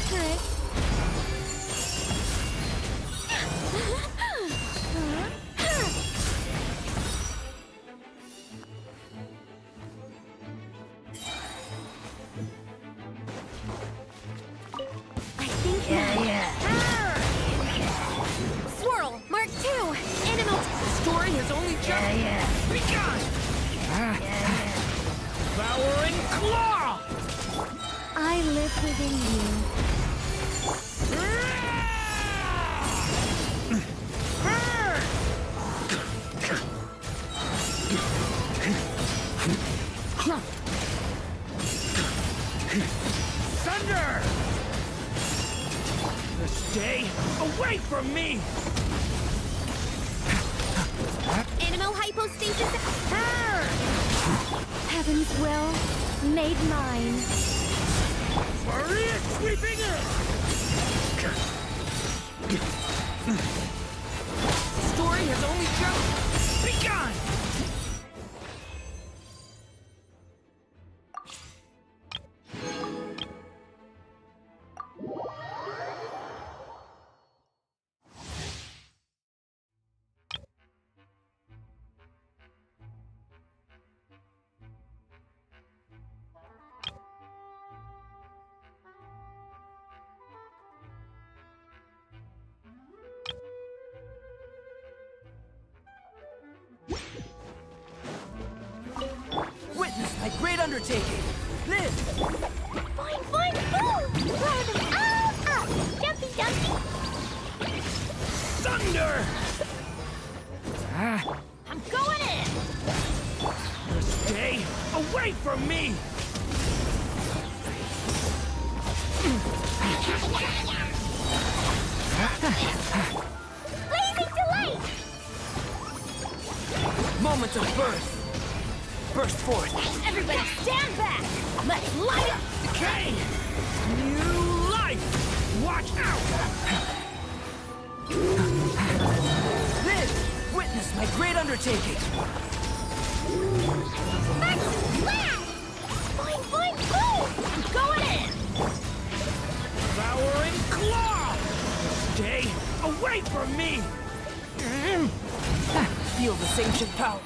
turret. I think Swirl, Mark II, Animal. Story has only just begun! Devouring Claw! I live within you. Thunder! Stay away from me! Animal hypostasis. Heaven's will made mine. Maria sweeping in! Story has only just begun! Witness my great undertaking! Live! Fine, fine, boom! Throw them all up! Jumpy, jumpy! Thunder! I'm going in! Stay away from me! Blazing delight! Moment of birth! Burst forth! Everybody stand back! Let's light up! Decay! New life! Watch out! Live! Witness my great undertaking! Max blast! Fine, fine, boom! I'm going in! Devouring Claw! Stay away from me! Feel this ancient power!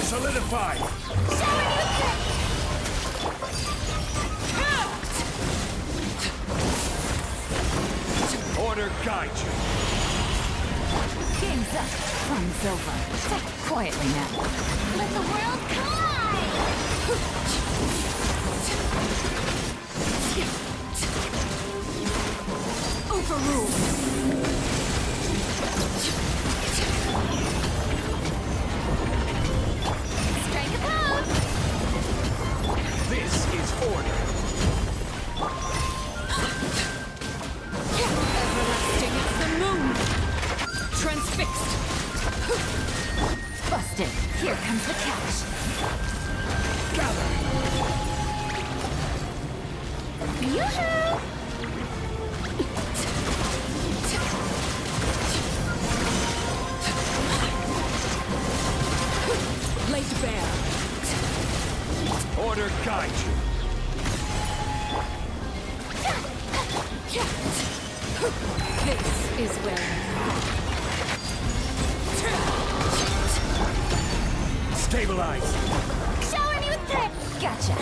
Solidify! Order guide you. Game's up. Fun's over. Take it quietly now. Let the world collide! Overruled. Strike a pose! This is order. Everlasting, it's the moon. Transfixed. Busted. Here comes the catch. Gather. Yoo-hoo! Laid bare. Order guide you. This is where Stabilize. Shower me with threat! Gotcha.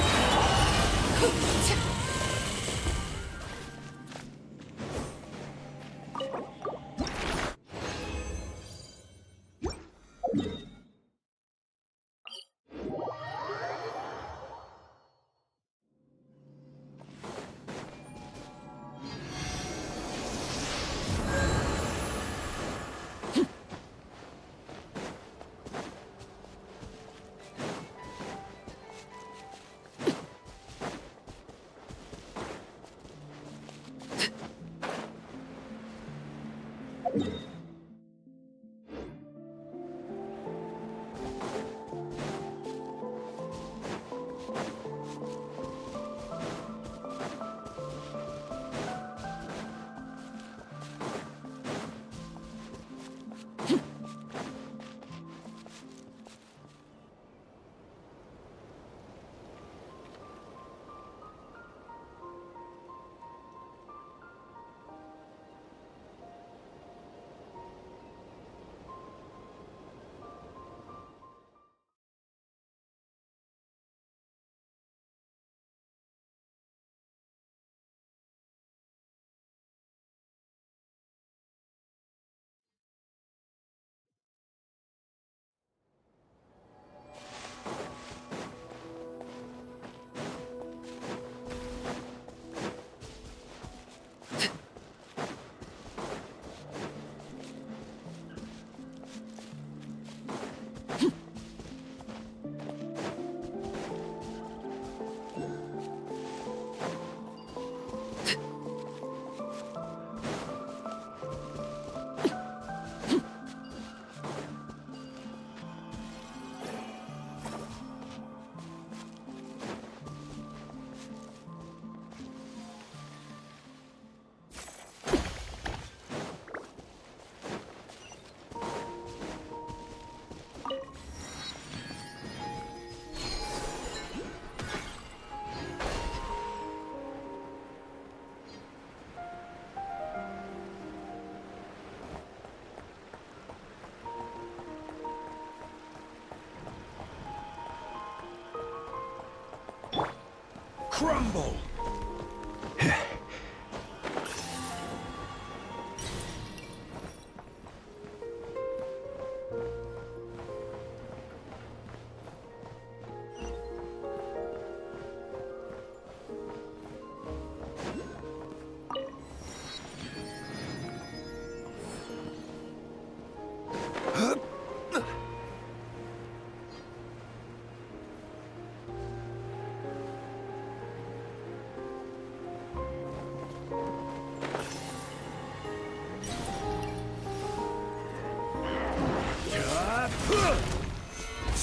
Crumble!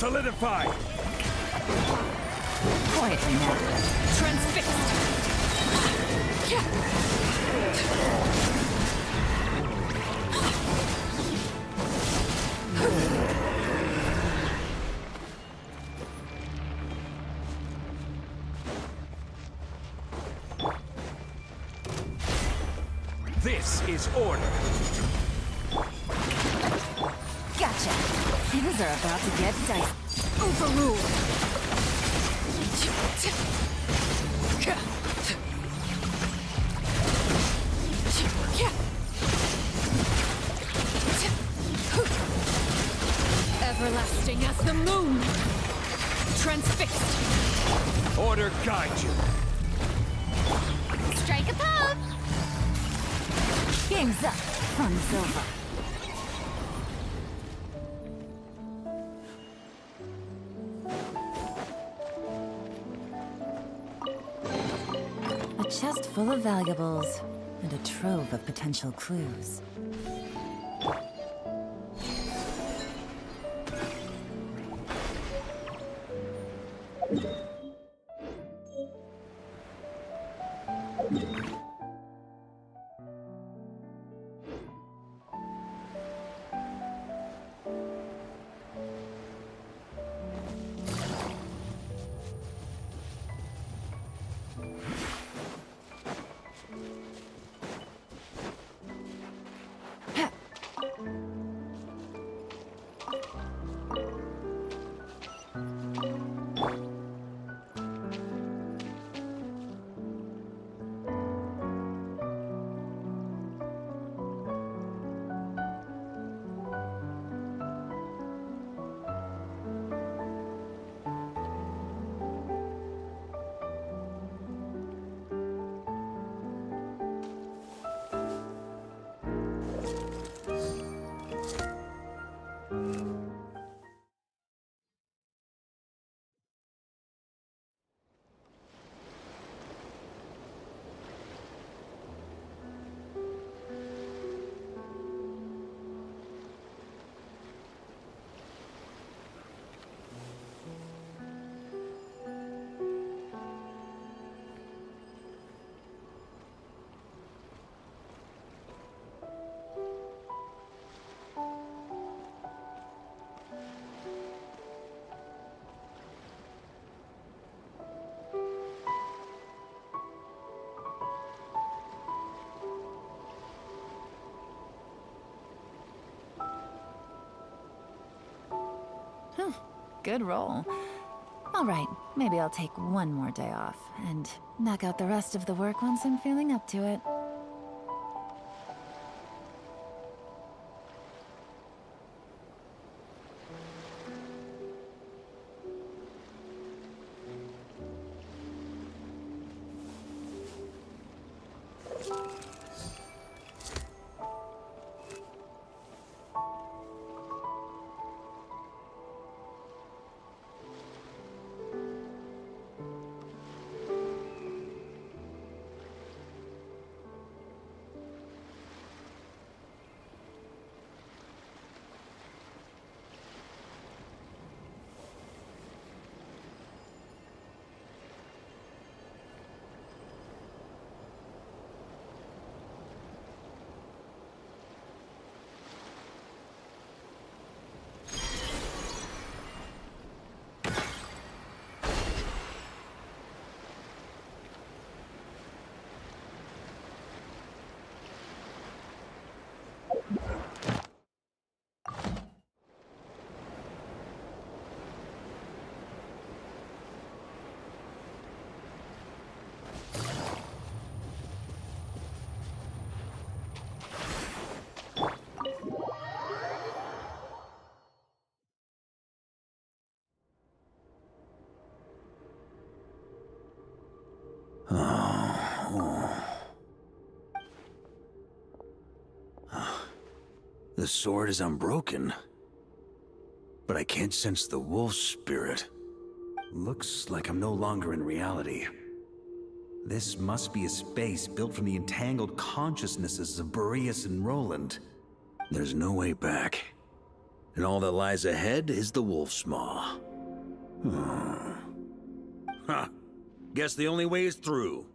Solidify! Quietly now. Transfixed! This is order. Gotcha. Things are about to get dicey. Overruled! Everlasting as the moon! Transfixed! Order guide you. Strike a pose! Game's up. Fun's over. A chest full of valuables and a trove of potential clues. Good roll. All right, maybe I'll take one more day off and knock out the rest of the work once I'm feeling up to it. The sword is unbroken, but I can't sense the wolf spirit. Looks like I'm no longer in reality. This must be a space built from the entangled consciousnesses of Boreas and Roland. There's no way back. and all that lies ahead is the wolf's maw. Ha! Guess the only way is through.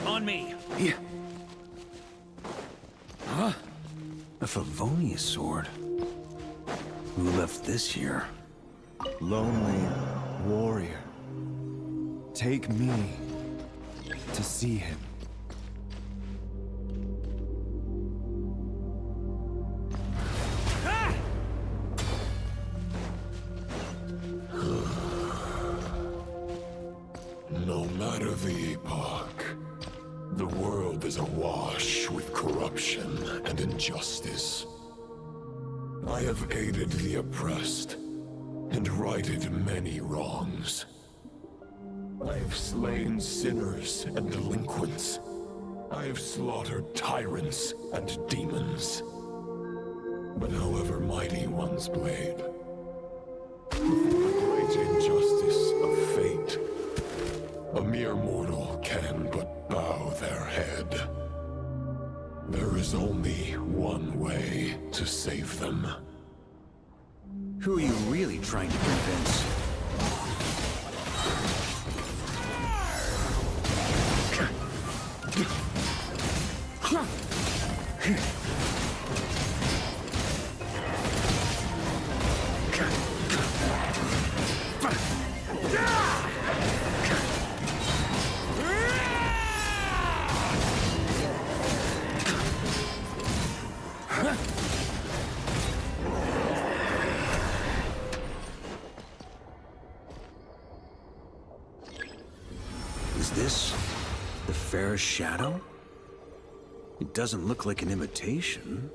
On me. Yeah. Huh? A Favonius sword. Who left this here? Lonely warrior. Take me to see him. No matter the epoch, the world is awash with corruption and injustice. I have aided the oppressed and righted many wrongs. I have slain sinners and delinquents. I have slaughtered tyrants and demons. But however mighty one's blade, before the great injustice of fate, a mere mortal can but bow their head. There is only one way to save them. Who are you really trying to convince? Is this the fairest shadow? It doesn't look like an imitation.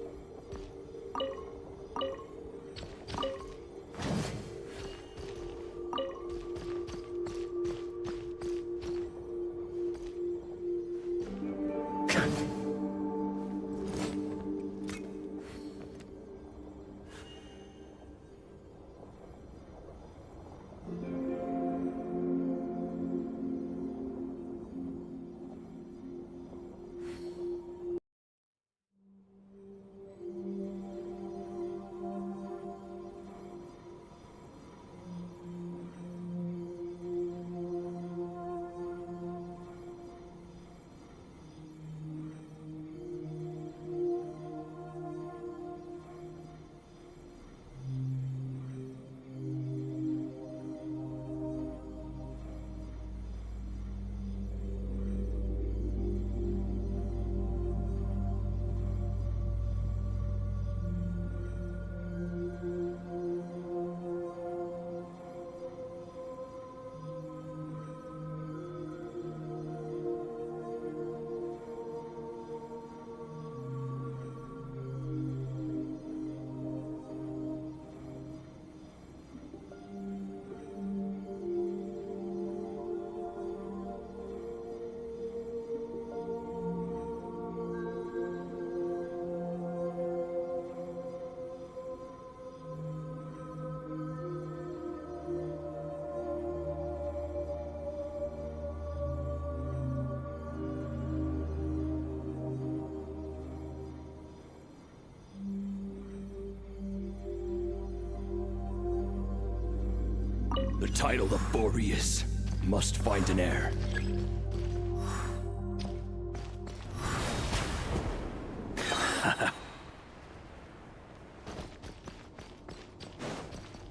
title of Boreas must find an heir.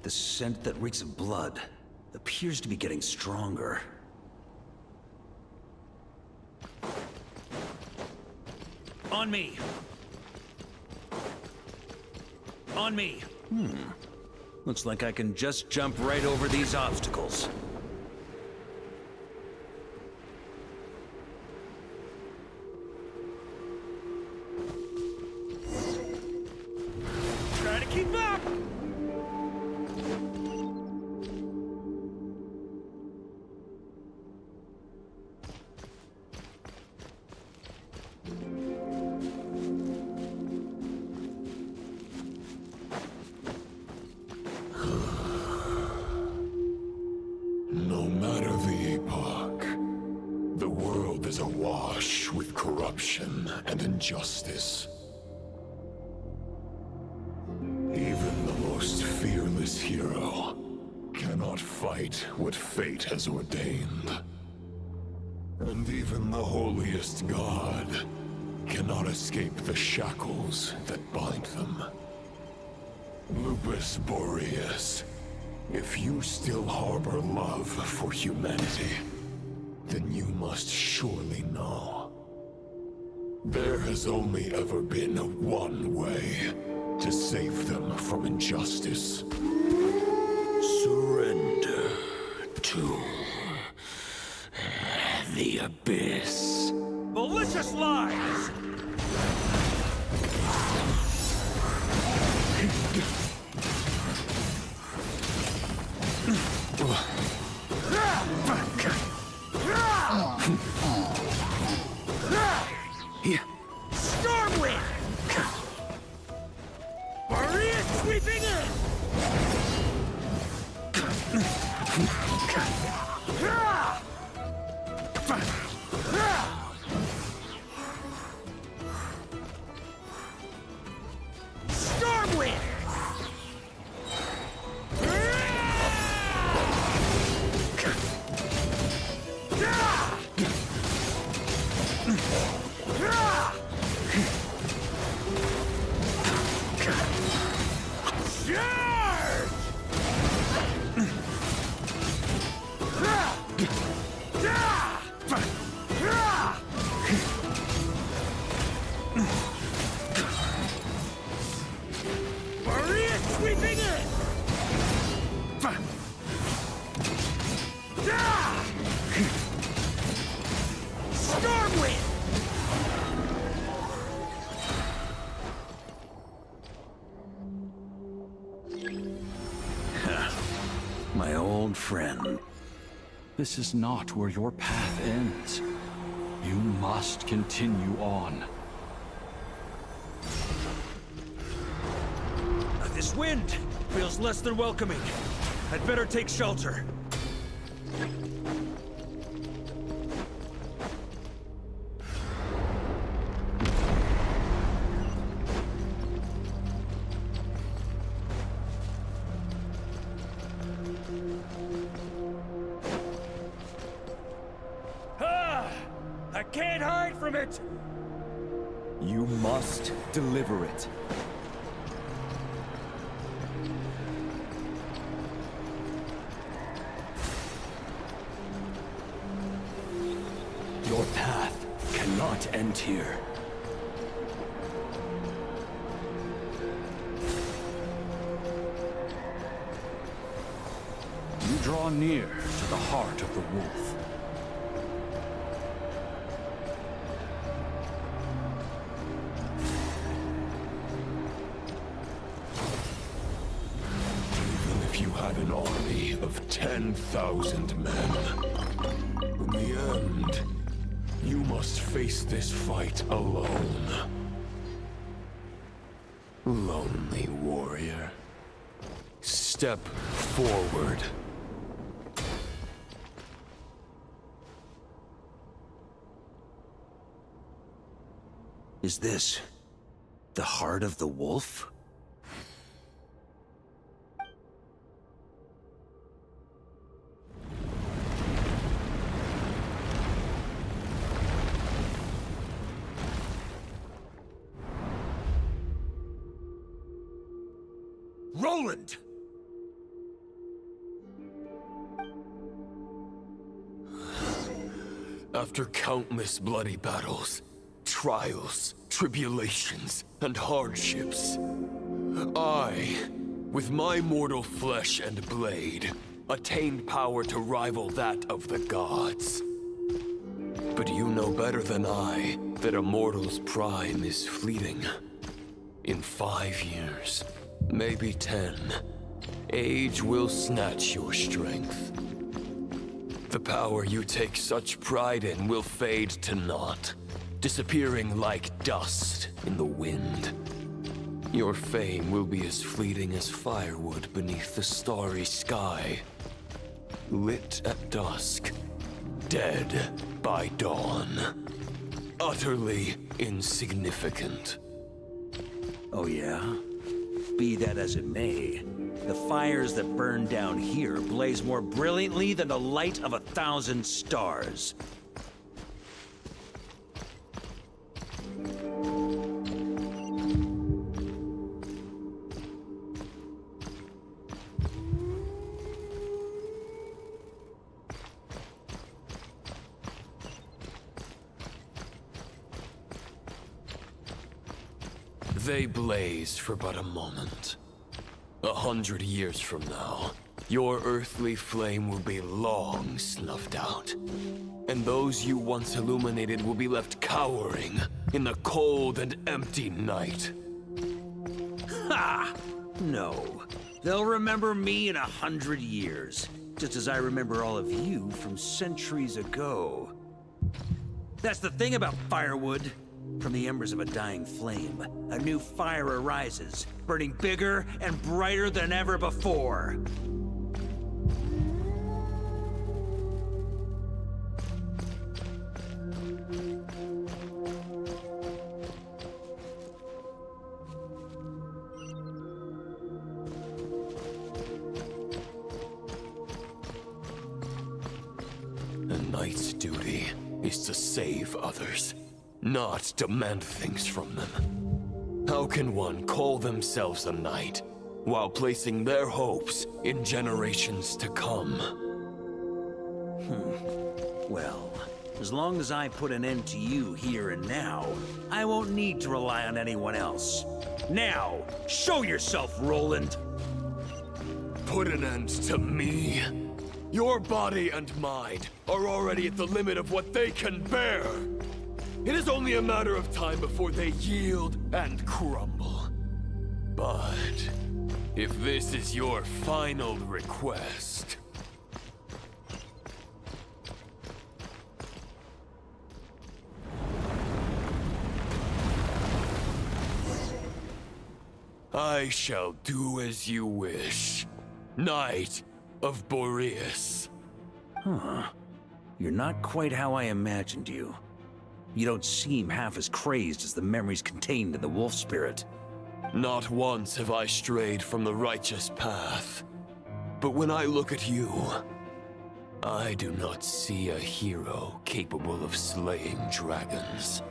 The scent that reeks of blood appears to be getting stronger. On me! On me! Looks like I can just jump right over these obstacles. Try to keep up! No matter the epoch, the world is awash with corruption and injustice. Even the most fearless hero cannot fight what fate has ordained. And even the holiest god cannot escape the shackles that bind them. Lupus Boreas, if you still harbor love for humanity, then you must surely know. There has only ever been one way to save them from injustice. Surrender to the abyss. Malicious lies! Stormwind! Maria sweeping in! Stormwind! Maria sweeping in! Stormwind! My old friend. This is not where your path ends. You must continue on. This wind feels less than welcoming. I'd better take shelter. I can't hide from it! You must deliver it. Your path cannot end here. You draw near to the heart of the wolf. Even if you had an army of 10,000 men, in the end, you must face this fight alone. Lonely warrior, step forward. Is this the heart of the wolf? Roland! After countless bloody battles, trials, tribulations, and hardships, I, with my mortal flesh and blade, attained power to rival that of the gods. But you know better than I that a mortal's prime is fleeting. In 5 years, maybe 10, age will snatch your strength. The power you take such pride in will fade to naught, disappearing like dust in the wind. Your fame will be as fleeting as firewood beneath the starry sky, lit at dusk, dead by dawn. Utterly insignificant. Oh yeah? Be that as it may, the fires that burn down here blaze more brilliantly than the light of 1,000 stars. They blaze for but a moment. 100 years from now, your earthly flame will be long snuffed out. And those you once illuminated will be left cowering in the cold and empty night. Ha! No. They'll remember me in 100 years, just as I remember all of you from centuries ago. That's the thing about firewood. From the embers of a dying flame, a new fire arises, burning bigger and brighter than ever before. A knight's duty is to save others, not demand things from them. How can one call themselves a knight while placing their hopes in generations to come? Well, as long as I put an end to you here and now, I won't need to rely on anyone else. Now, show yourself, Roland! Put an end to me? Your body and mind are already at the limit of what they can bear. It is only a matter of time before they yield and crumble. But if this is your final request... I shall do as you wish, Knight of Boreas. Huh. You're not quite how I imagined you. You don't seem half as crazed as the memories contained in the wolf spirit. Not once have I strayed from the righteous path. But when I look at you, I do not see a hero capable of slaying dragons.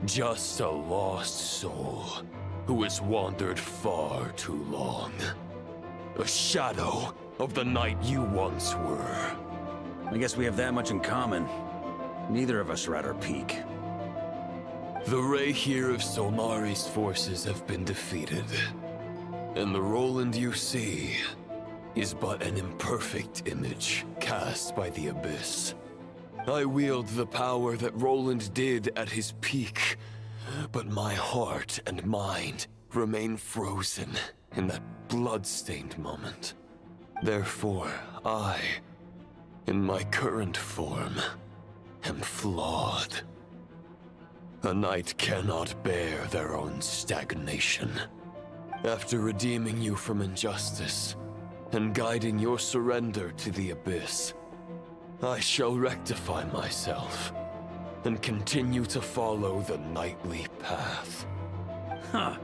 Just a lost soul who has wandered far too long. A shadow of the knight you once were. I guess we have that much in common. Neither of us are at our peak. The Rayhir of Solmari's forces have been defeated. And the Roland you see is but an imperfect image cast by the Abyss. I wield the power that Roland did at his peak, but my heart and mind remain frozen in that blood-stained moment. Therefore, I, in my current form, am flawed. A knight cannot bear their own stagnation. After redeeming you from injustice, and guiding your surrender to the Abyss, I shall rectify myself, and continue to follow the knightly path. Huh.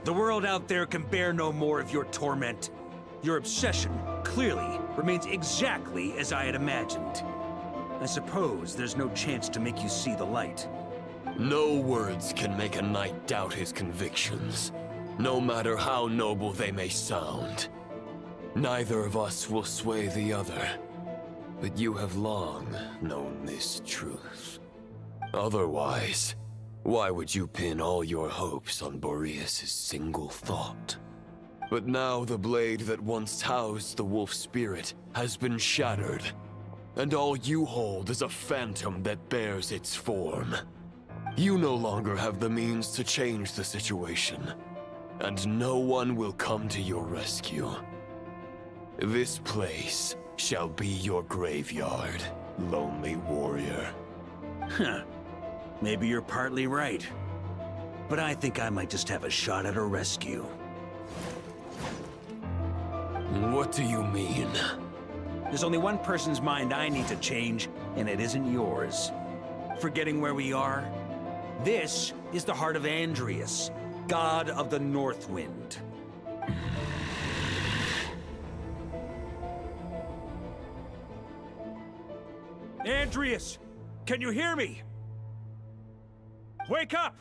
The world out there can bear no more of your torment. Your obsession, clearly, remains exactly as I had imagined. I suppose there's no chance to make you see the light. No words can make a knight doubt his convictions. no matter how noble they may sound. Neither of us will sway the other, but you have long known this truth. Otherwise, why would you pin all your hopes on Boreas' single thought? But now the blade that once housed the wolf spirit has been shattered, and all you hold is a phantom that bears its form. You no longer have the means to change the situation, and no one will come to your rescue. This place shall be your graveyard, lonely warrior. Huh. Maybe you're partly right. But I think I might just have a shot at a rescue. What do you mean? There's only one person's mind I need to change, and it isn't yours. Forgetting where we are? This is the heart of Andrias, god of the North Wind. Andrias! Can you hear me? Wake up!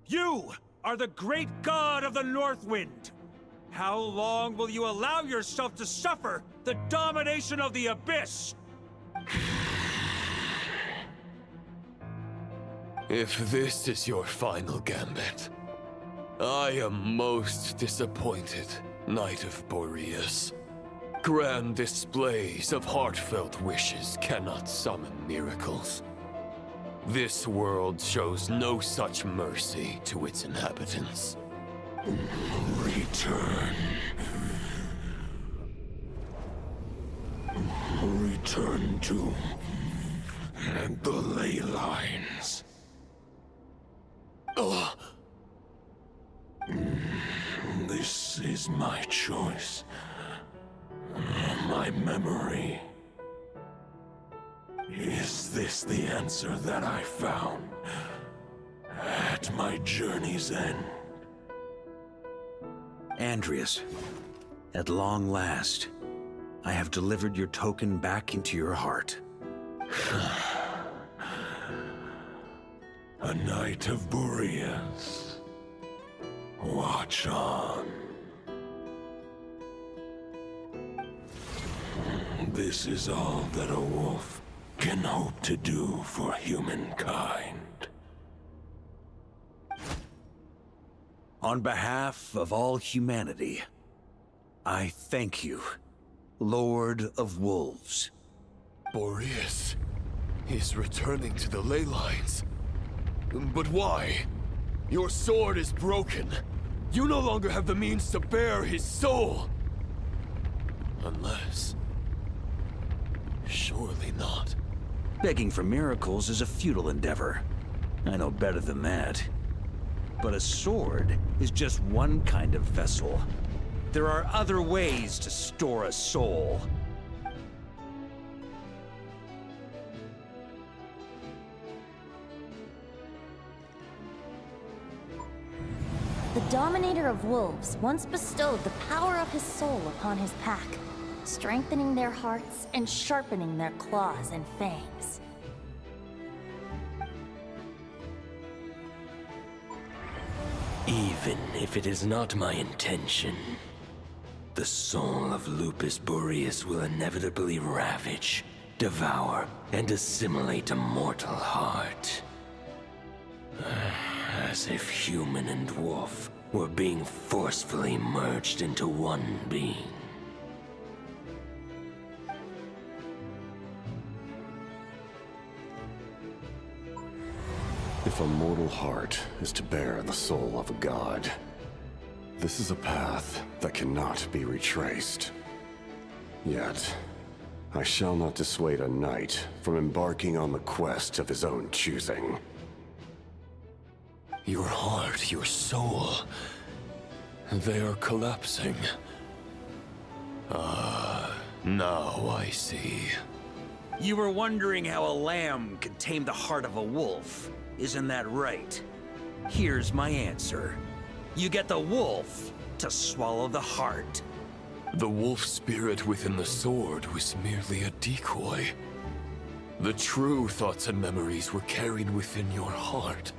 You are the great god of the North Wind! How long will you allow yourself to suffer the domination of the Abyss? If this is your final gambit, I am most disappointed, Knight of Boreas. Grand displays of heartfelt wishes cannot summon miracles. This world shows no such mercy to its inhabitants. Return. Return to the ley lines. This is my choice. My memory. Is this the answer that I found at my journey's end? Andrias, at long last, I have delivered your token back into your heart. A Knight of Boreas. Watch on. This is all that a wolf can hope to do for humankind. On behalf of all humanity, I thank you, Lord of Wolves. Boreas is returning to the ley lines. But why? Your sword is broken. You no longer have the means to bear his soul. Unless... surely not. Begging for miracles is a futile endeavor. I know better than that. But a sword is just one kind of vessel. There are other ways to store a soul. The Dominator of Wolves once bestowed the power of his soul upon his pack, strengthening their hearts and sharpening their claws and fangs. Even if it is not my intention, the soul of Lupus Boreas will inevitably ravage, devour, and assimilate a mortal heart. As if human and wolf were being forcefully merged into one being. If a mortal heart is to bear the soul of a god, this is a path that cannot be retraced. Yet, I shall not dissuade a knight from embarking on the quest of his own choosing. Your heart, your soul... they are collapsing. Now I see. You were wondering how a lamb could tame the heart of a wolf. Isn't that right? Here's my answer. You get the wolf to swallow the heart. The wolf spirit within the sword was merely a decoy. The true thoughts and memories were carried within your heart.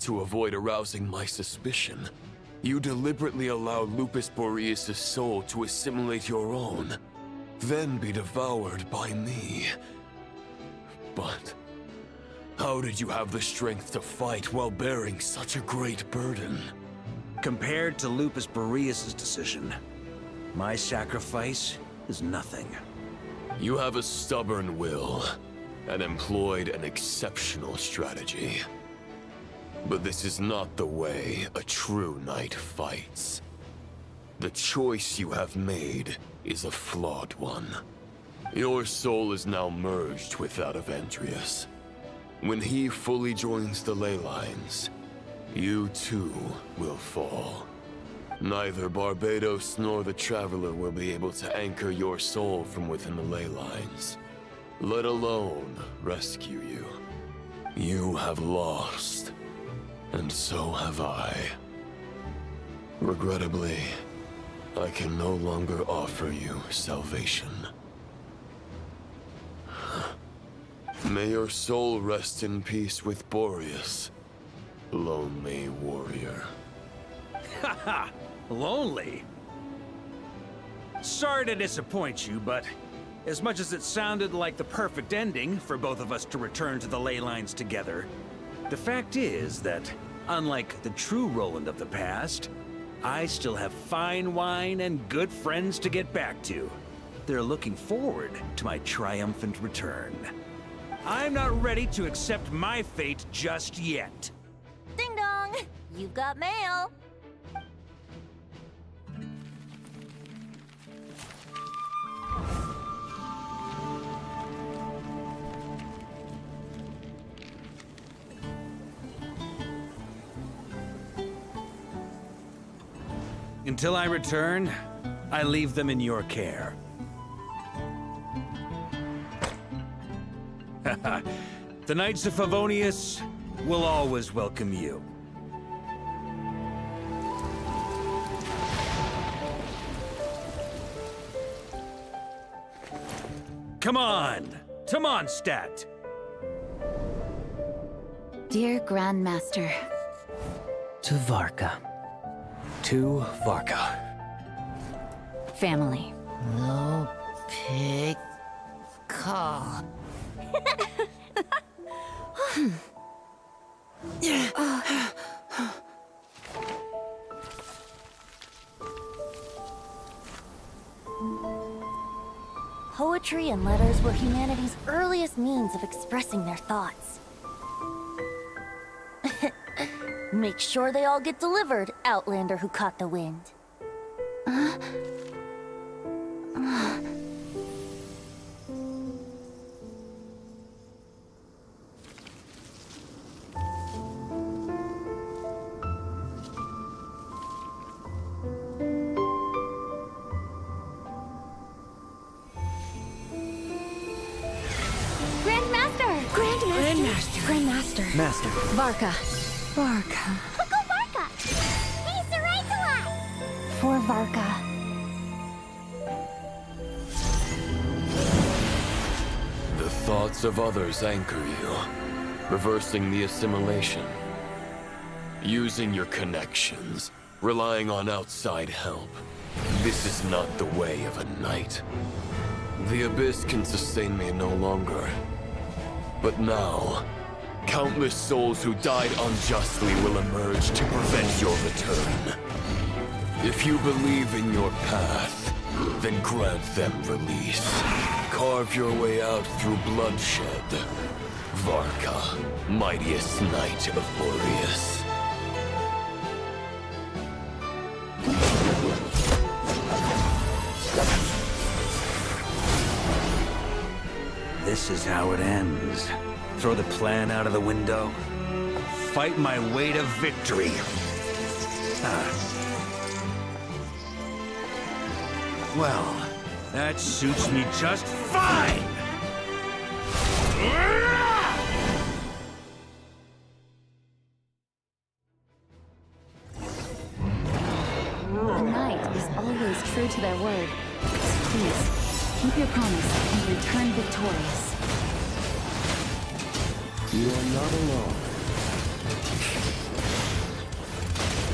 to avoid arousing my suspicion, you deliberately allowed Lupus Boreas' soul to assimilate your own, then be devoured by me. But how did you have the strength to fight while bearing such a great burden? Compared to Lupus Boreas' decision, my sacrifice is nothing. You have a stubborn will, and employed an exceptional strategy. But this is not the way a true knight fights. The choice you have made is a flawed one. Your soul is now merged with that of Andreas. When he fully joins the ley lines, you too will fall. Neither Barbados nor the Traveler will be able to anchor your soul from within the ley lines, let alone rescue you. You have lost, and so have I. Regrettably, I can no longer offer you salvation. May your soul rest in peace with Boreas, lonely warrior. Haha! Lonely? Sorry to disappoint you, but as much as it sounded like the perfect ending for both of us to return to the ley lines together, the fact is that, unlike the true Roland of the past, I still have fine wine and good friends to get back to. They're looking forward to my triumphant return. I'm not ready to accept my fate just yet. Ding dong! You've got mail! Until I return, I leave them in your care. The Knights of Favonius will always welcome you. Come on! Mondstadt! Dear Grandmaster. To Varka. To Varka. Family. No pig call. Poetry and letters were humanity's earliest means of expressing their thoughts. Make sure they all get delivered, Outlander who caught the wind. Grandmaster. Master. Varka. Go Varka! He's the right to us! For Varka. The thoughts of others anchor you, reversing the assimilation. Using your connections, relying on outside help. This is not the way of a knight. The Abyss can sustain me no longer. But now, countless souls who died unjustly will emerge to prevent your return. If you believe in your path, then grant them release. Carve your way out through bloodshed. Varka, mightiest knight of Boreas. This is how it ends. Throw the plan out of the window. Fight my way to victory. Well, that suits me just fine! A knight is always true to their word. So please, keep your promise and return victorious. You are not alone.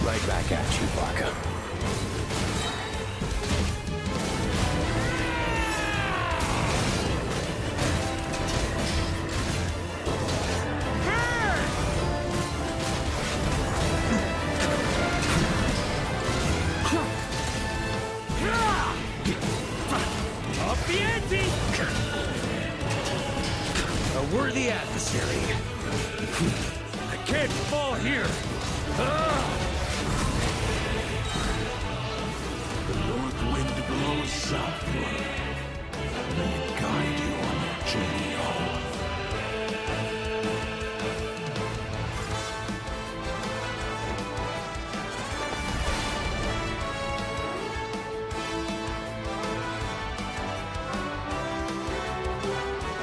Right back at you, Varka. Up the ante! A worthy adversary. I can't fall here. The north wind blows southward. May it guide you on your journey home.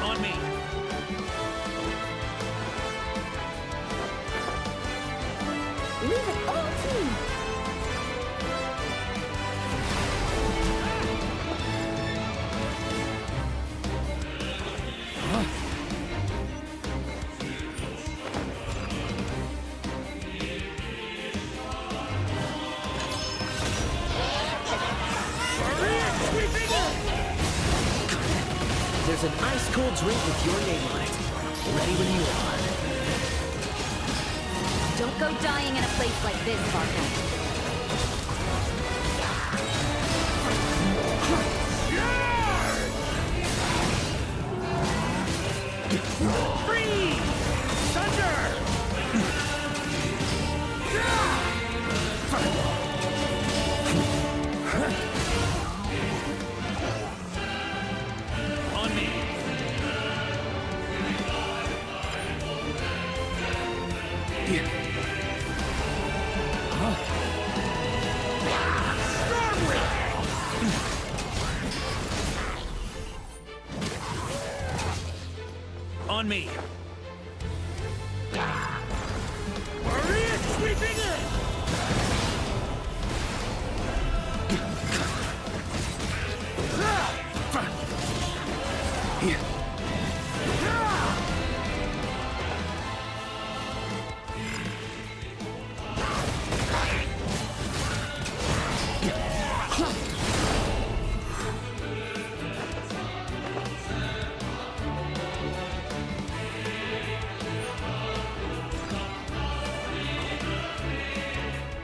On me. Leave it all to me. There's an ice-cold drink with your name on it. Ready when you are. Don't go dying in a place like this, Varka. Freeze! Thunder! On me. On me. Maria sweeping in!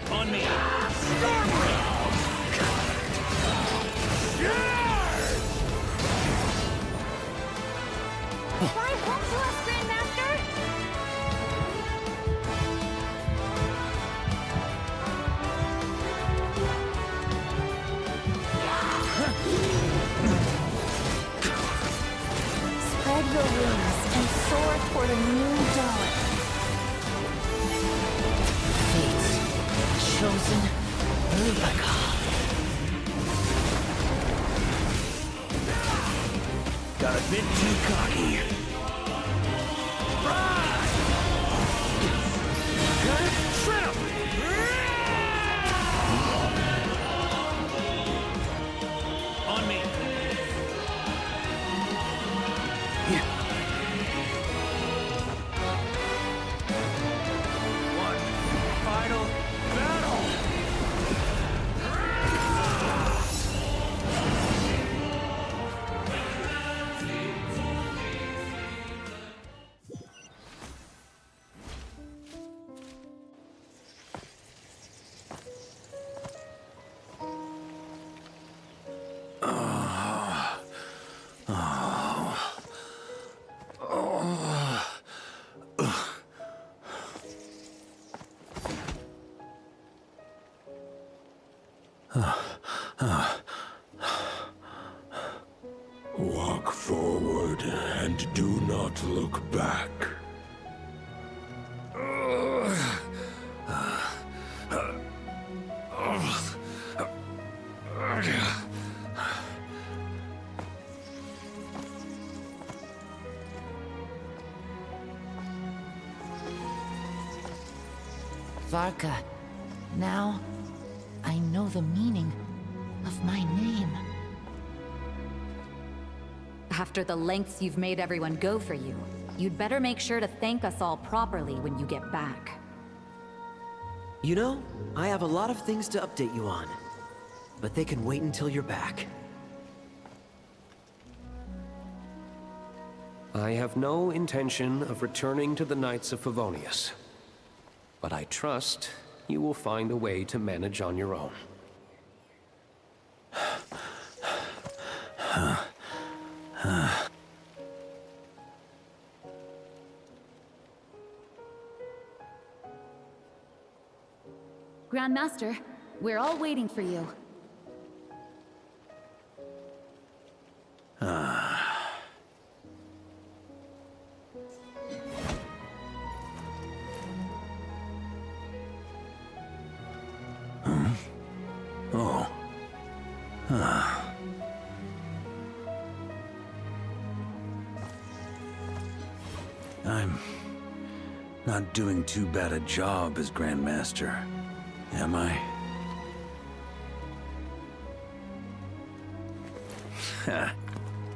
On me. Fly home to us, Grandmaster! Spread your wings and soar toward a new dawn. Fate. Chosen. Rubicon. Got a bit too cocky. On me. One final battle. Walk forward and do not look back. Varka. Now, I know the meaning of my name. After the lengths you've made everyone go for you, you'd better make sure to thank us all properly when you get back. You know, I have a lot of things to update you on. But they can wait until you're back. I have no intention of returning to the Knights of Favonius. But I trust you will find a way to manage on your own. Grandmaster, we're all waiting for you. Oh. I'm not doing too bad a job as Grandmaster, am I?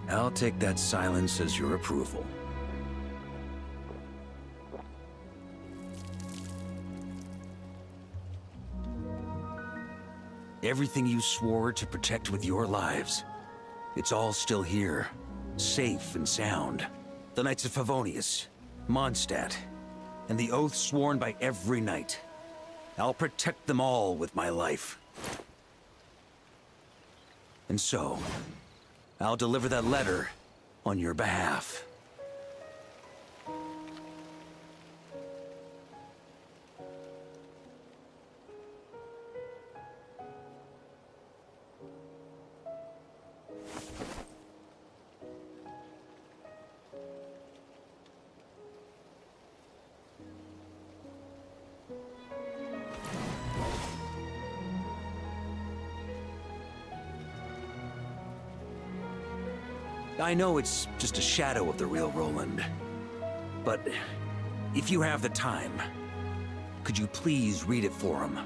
I'll take that silence as your approval. Everything you swore to protect with your lives, it's all still here, safe and sound. The Knights of Favonius, Mondstadt, and the oath sworn by every knight. I'll protect them all with my life. And so, I'll deliver that letter on your behalf. I know it's just a shadow of the real Roland, but if you have the time, could you please read it for him?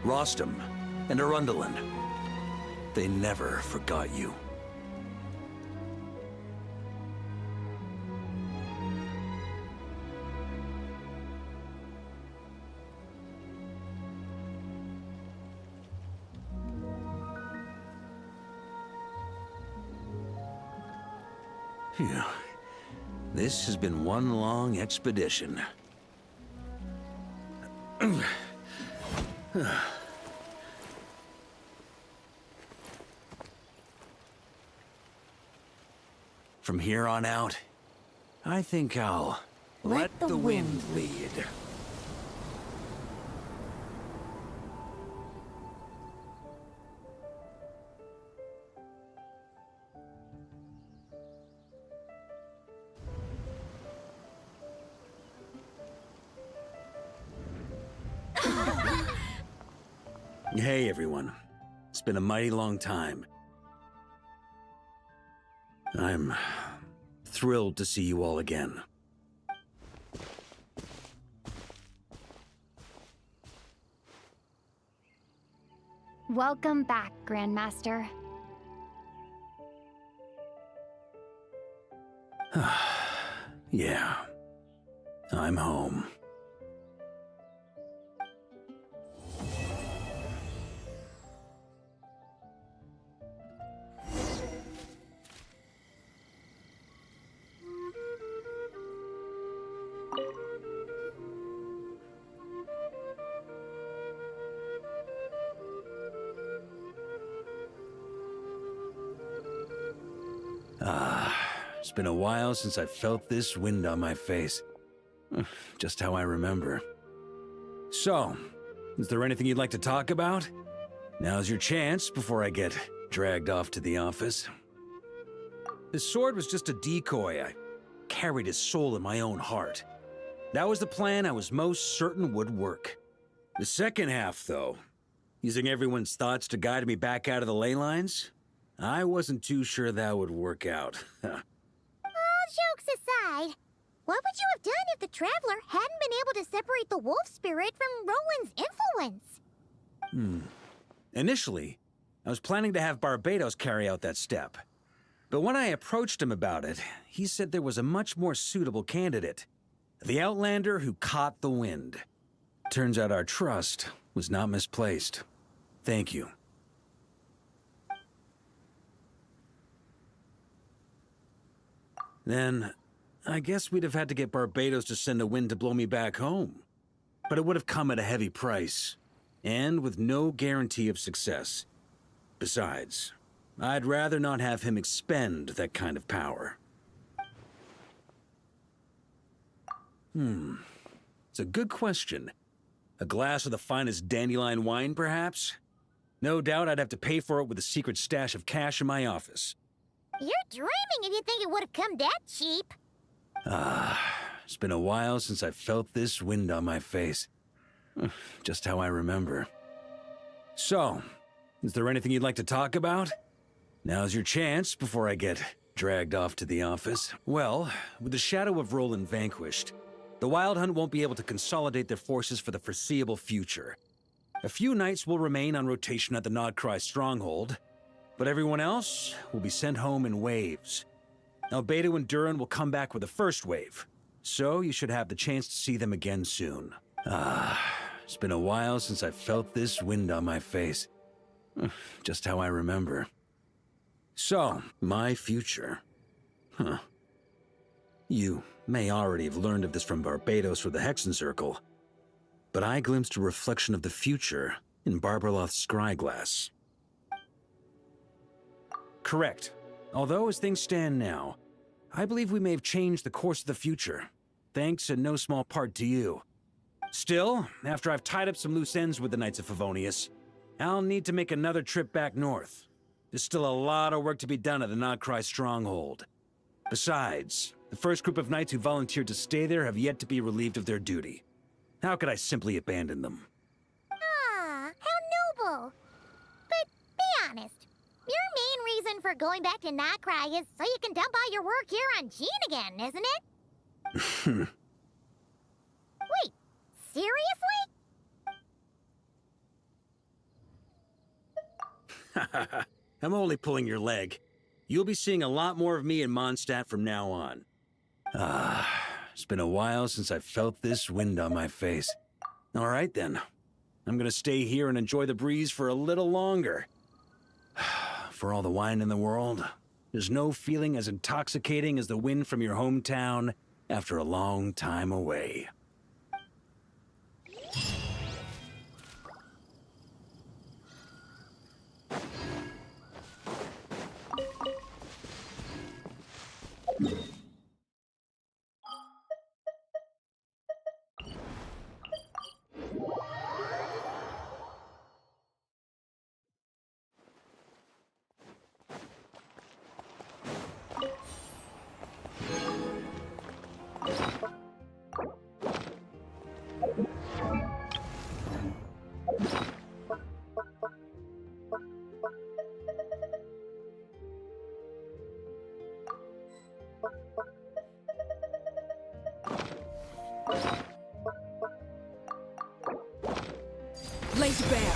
Rostam and Arundelen, they never forgot you. Phew. This has been one long expedition. From here on out, I think I'll let the wind lead. Hey everyone, it's been a mighty long time. I'm thrilled to see you all again. Welcome back, Grandmaster. Yeah, I'm home. It's been a while since I felt this wind on my face. Just how I remember. So, is there anything you'd like to talk about? Now's your chance before I get dragged off to the office. His sword was just a decoy. I carried his soul in my own heart. That was the plan I was most certain would work. The second half, though, using everyone's thoughts to guide me back out of the ley lines, I wasn't too sure that would work out. All jokes aside, what would you have done if the Traveler hadn't been able to separate the wolf spirit from Roland's influence? Initially, I was planning to have Barbados carry out that step. But when I approached him about it, he said there was a much more suitable candidate. The Outlander who caught the wind. Turns out our trust was not misplaced. Thank you. Then, I guess we'd have had to get Barbados to send a wind to blow me back home. But it would have come at a heavy price, and with no guarantee of success. Besides, I'd rather not have him expend that kind of power. It's a good question. A glass of the finest dandelion wine, perhaps? No doubt I'd have to pay for it with a secret stash of cash in my office. You're dreaming if you think it would have come that cheap. It's been a while since I felt this wind on my face. Just how I remember. So, is there anything you'd like to talk about? Now's your chance before I get dragged off to the office. Well, with the shadow of Roland vanquished, the Wild Hunt won't be able to consolidate their forces for the foreseeable future. A few knights will remain on rotation at the Nodcry stronghold, but everyone else will be sent home in waves. Albedo and Durin will come back with the first wave, so you should have the chance to see them again soon. It's been a while since I felt this wind on my face. Just how I remember. So, my future. You may already have learned of this from Barbados or the Hexen Circle, but I glimpsed a reflection of the future in Barbarloth's scryglass. Correct. Although as things stand now, I believe we may have changed the course of the future, thanks in no small part to you. Still, after I've tied up some loose ends with the Knights of Favonius, I'll need to make another trip back north. There's still a lot of work to be done at the Nodcry stronghold. Besides, the first group of knights who volunteered to stay there have yet to be relieved of their duty. How could I simply abandon them? Ah, how noble. But be honest, your main reason for going back to Nodcry is so you can dump all your work here on Jean again, isn't it? Wait, seriously? I'm only pulling your leg. You'll be seeing a lot more of me in Mondstadt from now on. It's been a while since I felt this wind on my face. All right then. I'm gonna stay here and enjoy the breeze for a little longer. For all the wine in the world, there's no feeling as intoxicating as the wind from your hometown after a long time away. Laser bear.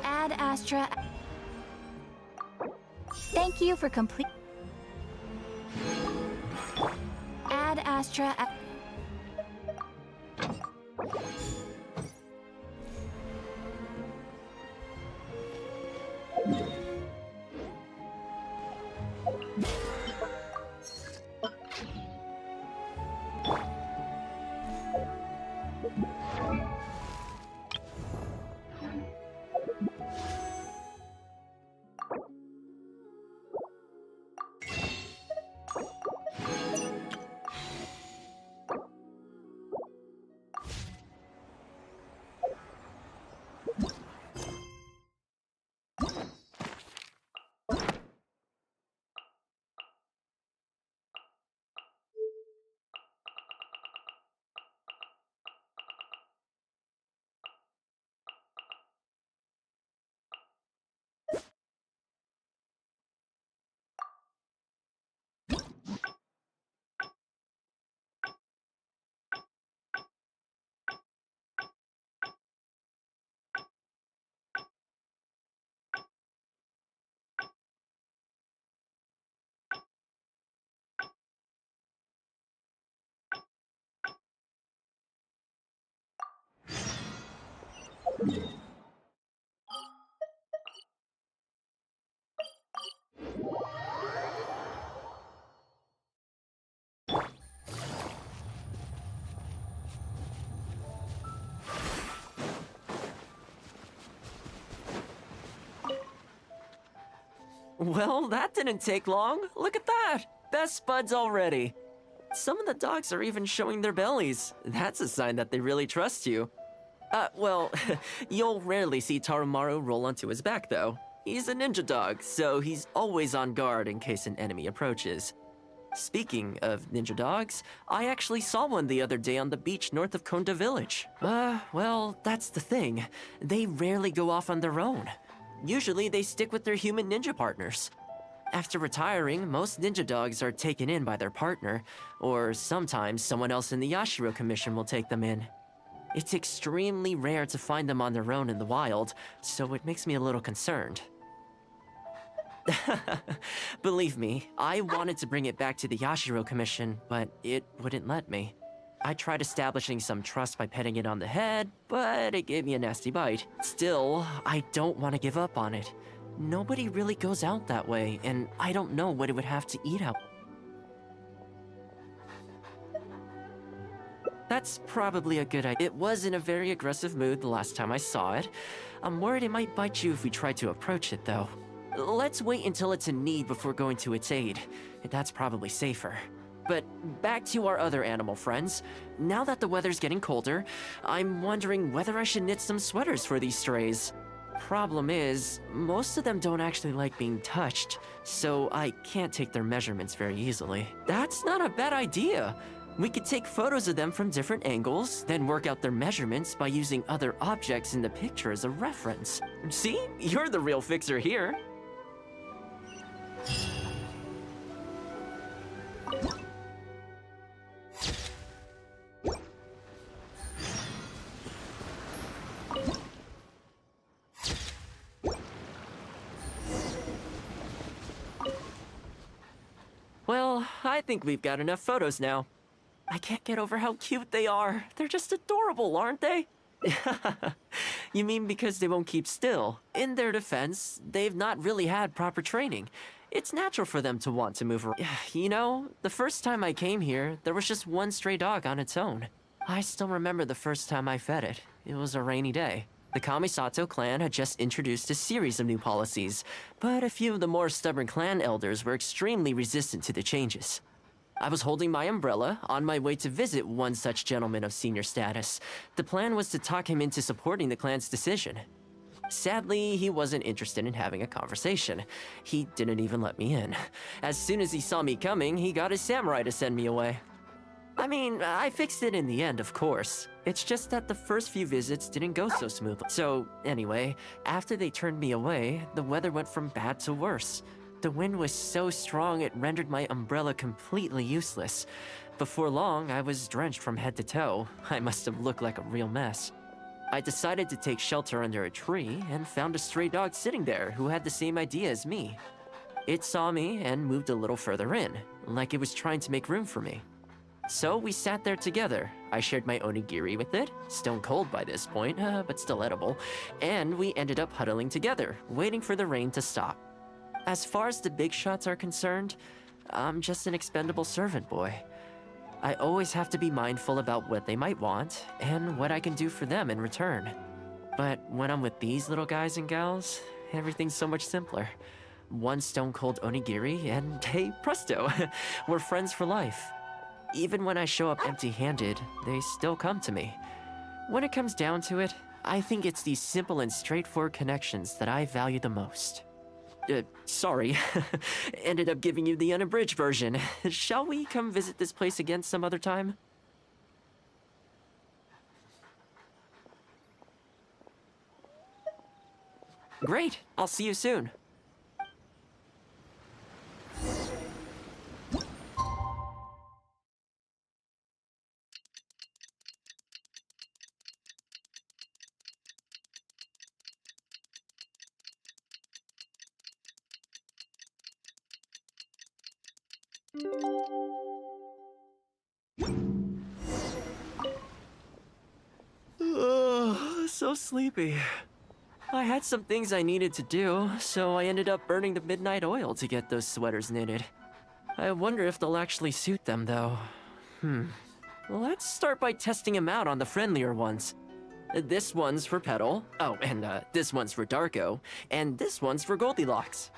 Ad Astra. Thank you for complete. Ad Astra. Well, that didn't take long. Look at that! Best buds already. Some of the dogs are even showing their bellies. That's a sign that they really trust you. Well, you'll rarely see Tarumaru roll onto his back, though. He's a ninja dog, so he's always on guard in case an enemy approaches. Speaking of ninja dogs, I actually saw one the other day on the beach north of Konda Village. Well, that's the thing. They rarely go off on their own. Usually they stick with their human ninja partners. After retiring, most ninja dogs are taken in by their partner, or sometimes someone else in the Yashiro Commission will take them in. It's extremely rare to find them on their own in the wild, so it makes me a little concerned. Believe me, I wanted to bring it back to the Yashiro Commission, but it wouldn't let me. I tried establishing some trust by petting it on the head, but it gave me a nasty bite. Still, I don't want to give up on it. Nobody really goes out that way, and I don't know what it would have to eat out. That's probably a good idea. It was in a very aggressive mood the last time I saw it. I'm worried it might bite you if we try to approach it, though. Let's wait until it's in need before going to its aid. That's probably safer. But back to our other animal friends. Now that the weather's getting colder, I'm wondering whether I should knit some sweaters for these strays. Problem is, most of them don't actually like being touched, so I can't take their measurements very easily. That's not a bad idea. We could take photos of them from different angles, then work out their measurements by using other objects in the picture as a reference. See? You're the real fixer here. Well, I think we've got enough photos now. I can't get over how cute they are. They're just adorable, aren't they? You mean because they won't keep still? In their defense, they've not really had proper training. It's natural for them to want to move around. You know, the first time I came here, there was just one stray dog on its own. I still remember the first time I fed it. It was a rainy day. The Kamisato clan had just introduced a series of new policies, but a few of the more stubborn clan elders were extremely resistant to the changes. I was holding my umbrella, on my way to visit one such gentleman of senior status. The plan was to talk him into supporting the clan's decision. Sadly, he wasn't interested in having a conversation. He didn't even let me in. As soon as he saw me coming, he got his samurai to send me away. I mean, I fixed it in the end, of course. It's just that the first few visits didn't go so smoothly. So, anyway, after they turned me away, the weather went from bad to worse. The wind was so strong it rendered my umbrella completely useless. Before long, I was drenched from head to toe. I must have looked like a real mess. I decided to take shelter under a tree and found a stray dog sitting there who had the same idea as me. It saw me and moved a little further in, like it was trying to make room for me. So we sat there together. I shared my onigiri with it, stone cold by this point, but still edible, and we ended up huddling together, waiting for the rain to stop. As far as the big shots are concerned, I'm just an expendable servant boy. I always have to be mindful about what they might want, and what I can do for them in return. But when I'm with these little guys and gals, everything's so much simpler. One stone-cold onigiri, and hey, presto, we're friends for life. Even when I show up empty-handed, they still come to me. When it comes down to it, I think it's these simple and straightforward connections that I value the most. Sorry. Ended up giving you the unabridged version. Shall we come visit this place again some other time? Great. I'll see you soon. so sleepy. I had some things I needed to do, so I ended up burning the midnight oil to get those sweaters knitted. I wonder if they'll actually suit them, though. Let's start by testing them out on the friendlier ones. This one's for Petal. Oh, and this one's for Darko. And this one's for Goldilocks.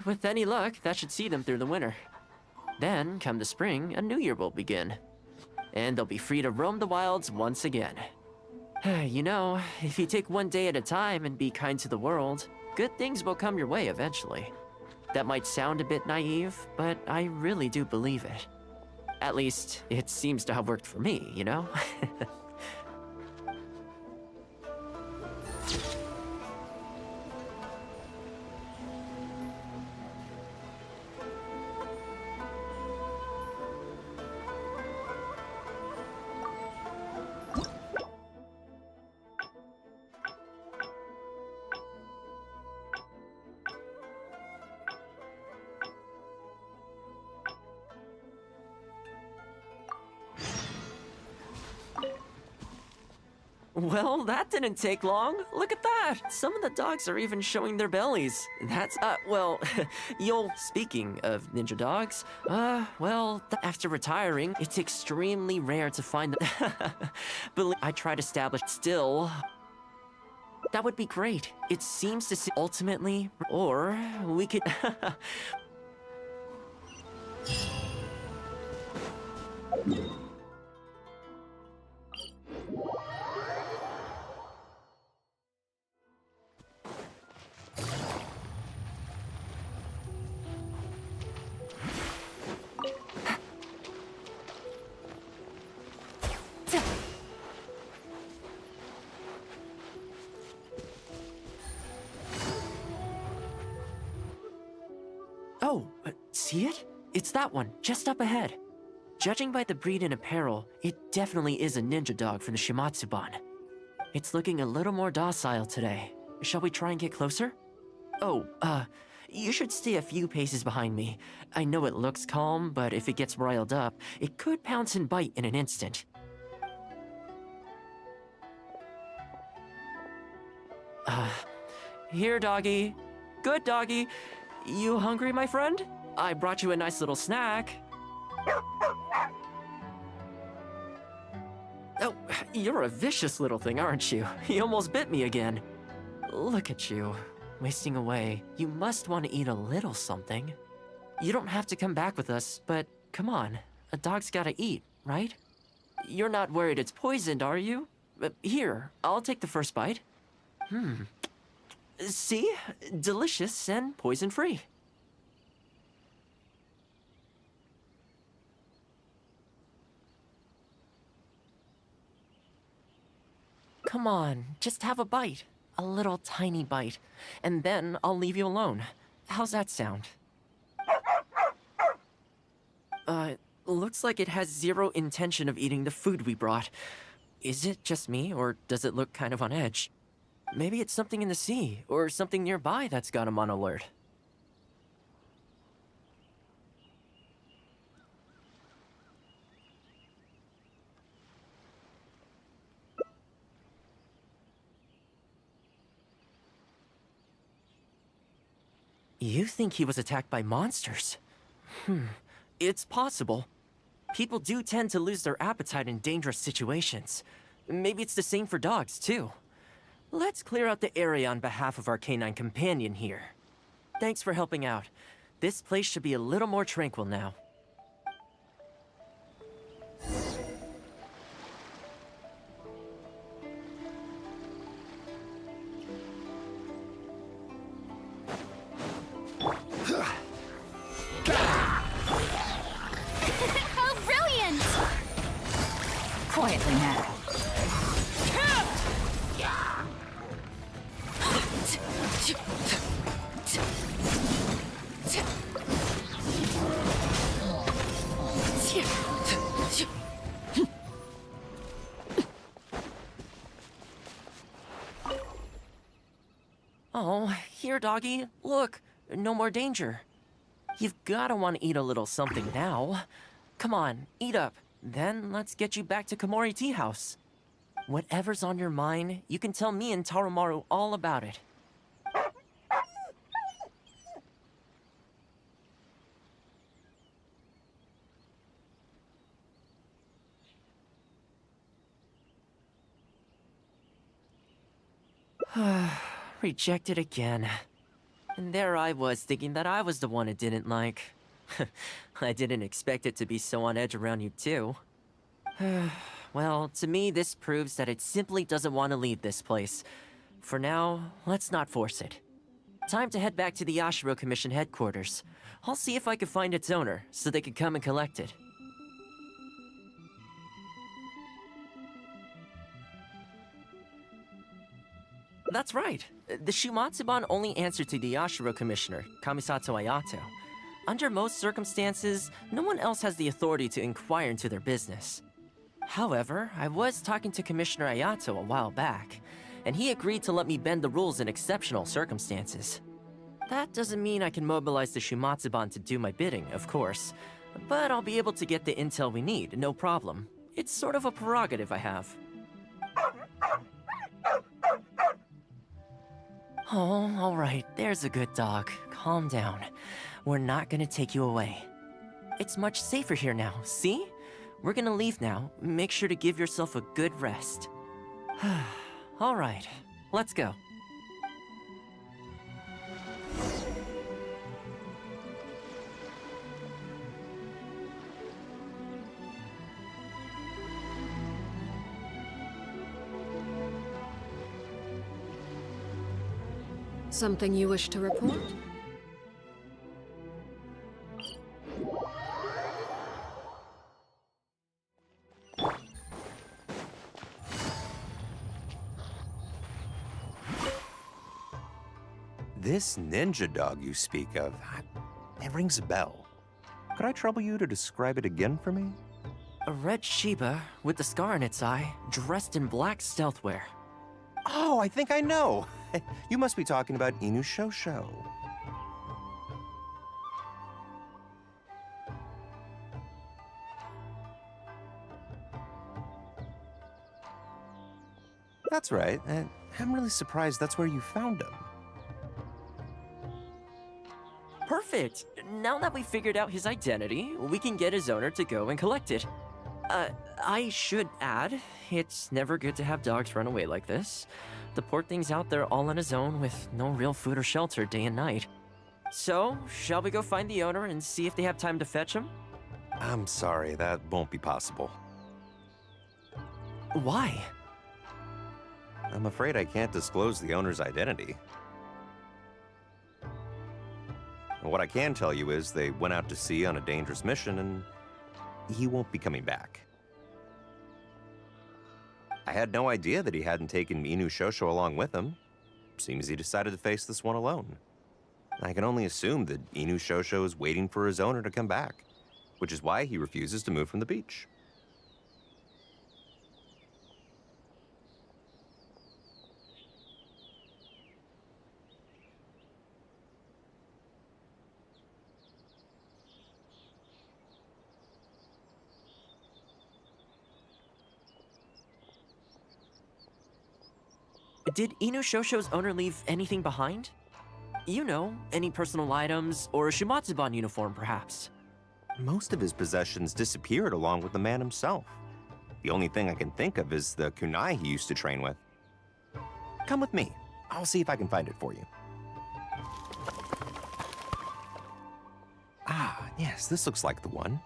With any luck, that should see them through the winter. Then, come the spring, a new year will begin. And they'll be free to roam the wilds once again. You know, if you take one day at a time and be kind to the world, good things will come your way eventually. That might sound a bit naive, but I really do believe it. At least, it seems to have worked for me, you know? Well, that didn't take long. Look at that! Some of the dogs are even showing their bellies. That's, well, speaking of ninja dogs, after retiring, it's extremely rare to find them. I tried to establish still. That would be great. It seems to see ultimately, or we could. Oh, see it? It's that one, just up ahead. Judging by the breed and apparel, it definitely is a ninja dog from the Shimatsuban. It's looking a little more docile today. Shall we try and get closer? Oh, you should stay a few paces behind me. I know it looks calm, but if it gets riled up, it could pounce and bite in an instant. Here, doggy. Good doggy. You hungry, my friend? I brought you a nice little snack. Oh, you're a vicious little thing, aren't you? You almost bit me again. Look at you, wasting away. You must want to eat a little something. You don't have to come back with us, but come on. A dog's gotta eat, right? You're not worried it's poisoned, are you? Here, I'll take the first bite. See? Delicious and poison-free. Come on, just have a bite. A little tiny bite. And then I'll leave you alone. How's that sound? Looks like it has zero intention of eating the food we brought. Is it just me, or does it look kind of on edge? Maybe it's something in the sea, or something nearby that's got him on alert. You think he was attacked by monsters? It's possible. People do tend to lose their appetite in dangerous situations. Maybe it's the same for dogs, too. Let's clear out the area on behalf of our canine companion here. Thanks for helping out. This place should be a little more tranquil now. Oh, here, doggy. Look, no more danger. You've gotta want to eat a little something now. Come on, eat up. Then let's get you back to Komori Tea House. Whatever's on your mind, you can tell me and Tarumaru all about it. Rejected again. And there I was, thinking that I was the one it didn't like. I didn't expect it to be so on edge around you too. Well, to me, this proves that it simply doesn't want to leave this place. For now, let's not force it. Time to head back to the Yashiro Commission headquarters. I'll see if I can find its owner, so they can come and collect it. That's right. The Shumatsuban only answer to the Yashiro Commissioner, Kamisato Ayato. Under most circumstances, no one else has the authority to inquire into their business. However, I was talking to Commissioner Ayato a while back, and he agreed to let me bend the rules in exceptional circumstances. That doesn't mean I can mobilize the Shumatsuban to do my bidding, of course, but I'll be able to get the intel we need, no problem. It's sort of a prerogative I have. Oh, alright, there's a good dog. Calm down. We're not gonna take you away. It's much safer here now, see? We're gonna leave now. Make sure to give yourself a good rest. Alright, let's go. Something you wish to report? This ninja dog you speak of, it rings a bell. Could I trouble you to describe it again for me? A red Shiba with a scar in its eye, dressed in black stealth wear. Oh, I think I know. You must be talking about Inu Shosho. That's right. I'm really surprised that's where you found him. Perfect! Now that we figured out his identity, we can get his owner to go and collect it. I should add, it's never good to have dogs run away like this. The poor thing's out there all on his own with no real food or shelter day and night. So, shall we go find the owner and see if they have time to fetch him? I'm sorry, that won't be possible. Why? I'm afraid I can't disclose the owner's identity. What I can tell you is they went out to sea on a dangerous mission and he won't be coming back. I had no idea that he hadn't taken Inu Shosho along with him. Seems he decided to face this one alone. I can only assume that Inu Shosho is waiting for his owner to come back, which is why he refuses to move from the beach. Did Inu Shosho's owner leave anything behind? You know, any personal items, or a Shumatsuban uniform, perhaps? Most of his possessions disappeared along with the man himself. The only thing I can think of is the kunai he used to train with. Come with me. I'll see if I can find it for you. Ah, yes, this looks like the one.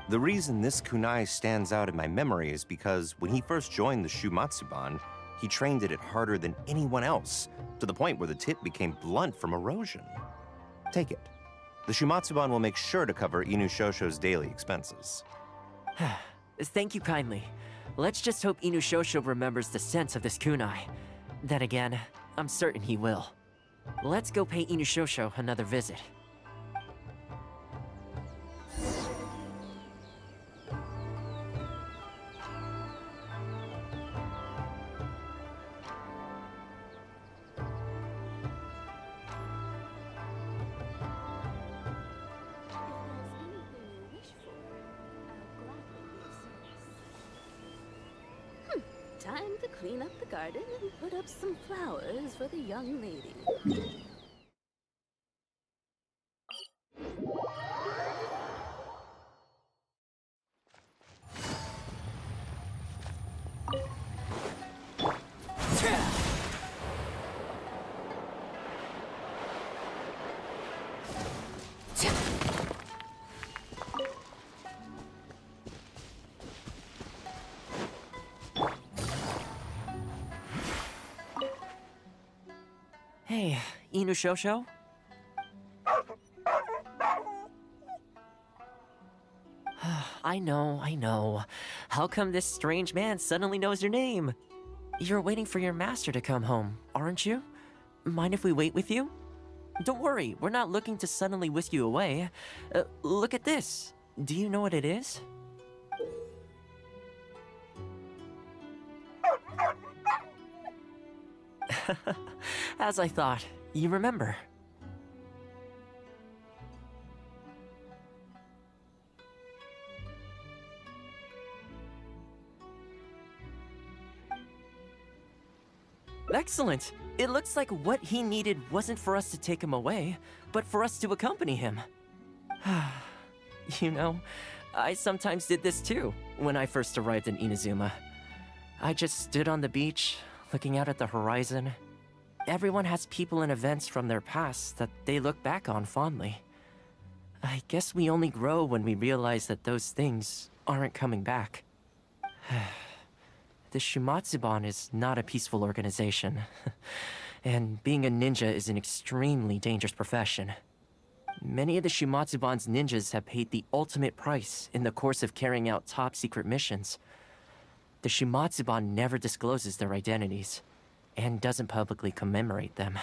The reason this kunai stands out in my memory is because when he first joined the Shumatsuban, he trained it harder than anyone else, to the point where the tip became blunt from erosion. Take it. The Shumatsuban will make sure to cover Inu Shosho's daily expenses. Thank you kindly. Let's just hope Inu Shosho remembers the sense of this kunai. Then again, I'm certain he will. Let's go pay Inu Shosho another visit. Time to clean up the garden and put up some flowers for the young lady. Hey, Inuyasha? I know. How come this strange man suddenly knows your name? You're waiting for your master to come home, aren't you? Mind if we wait with you? Don't worry, we're not looking to suddenly whisk you away. Look at this. Do you know what it is? As I thought, you remember. Excellent! It looks like what he needed wasn't for us to take him away, but for us to accompany him. You know, I sometimes did this too, when I first arrived in Inazuma. I just stood on the beach, looking out at the horizon. Everyone has people and events from their past that they look back on fondly. I guess we only grow when we realize that those things aren't coming back. The Shumatsuban is not a peaceful organization, and being a ninja is an extremely dangerous profession. Many of the Shumatsuban's ninjas have paid the ultimate price in the course of carrying out top-secret missions. The Shumatsuban never discloses their identities, and doesn't publicly commemorate them.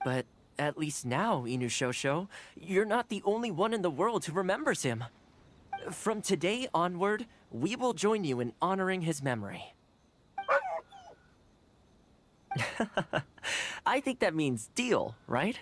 But at least now, Inuyasha, you're not the only one in the world who remembers him. From today onward, we will join you in honoring his memory. I think that means deal, right?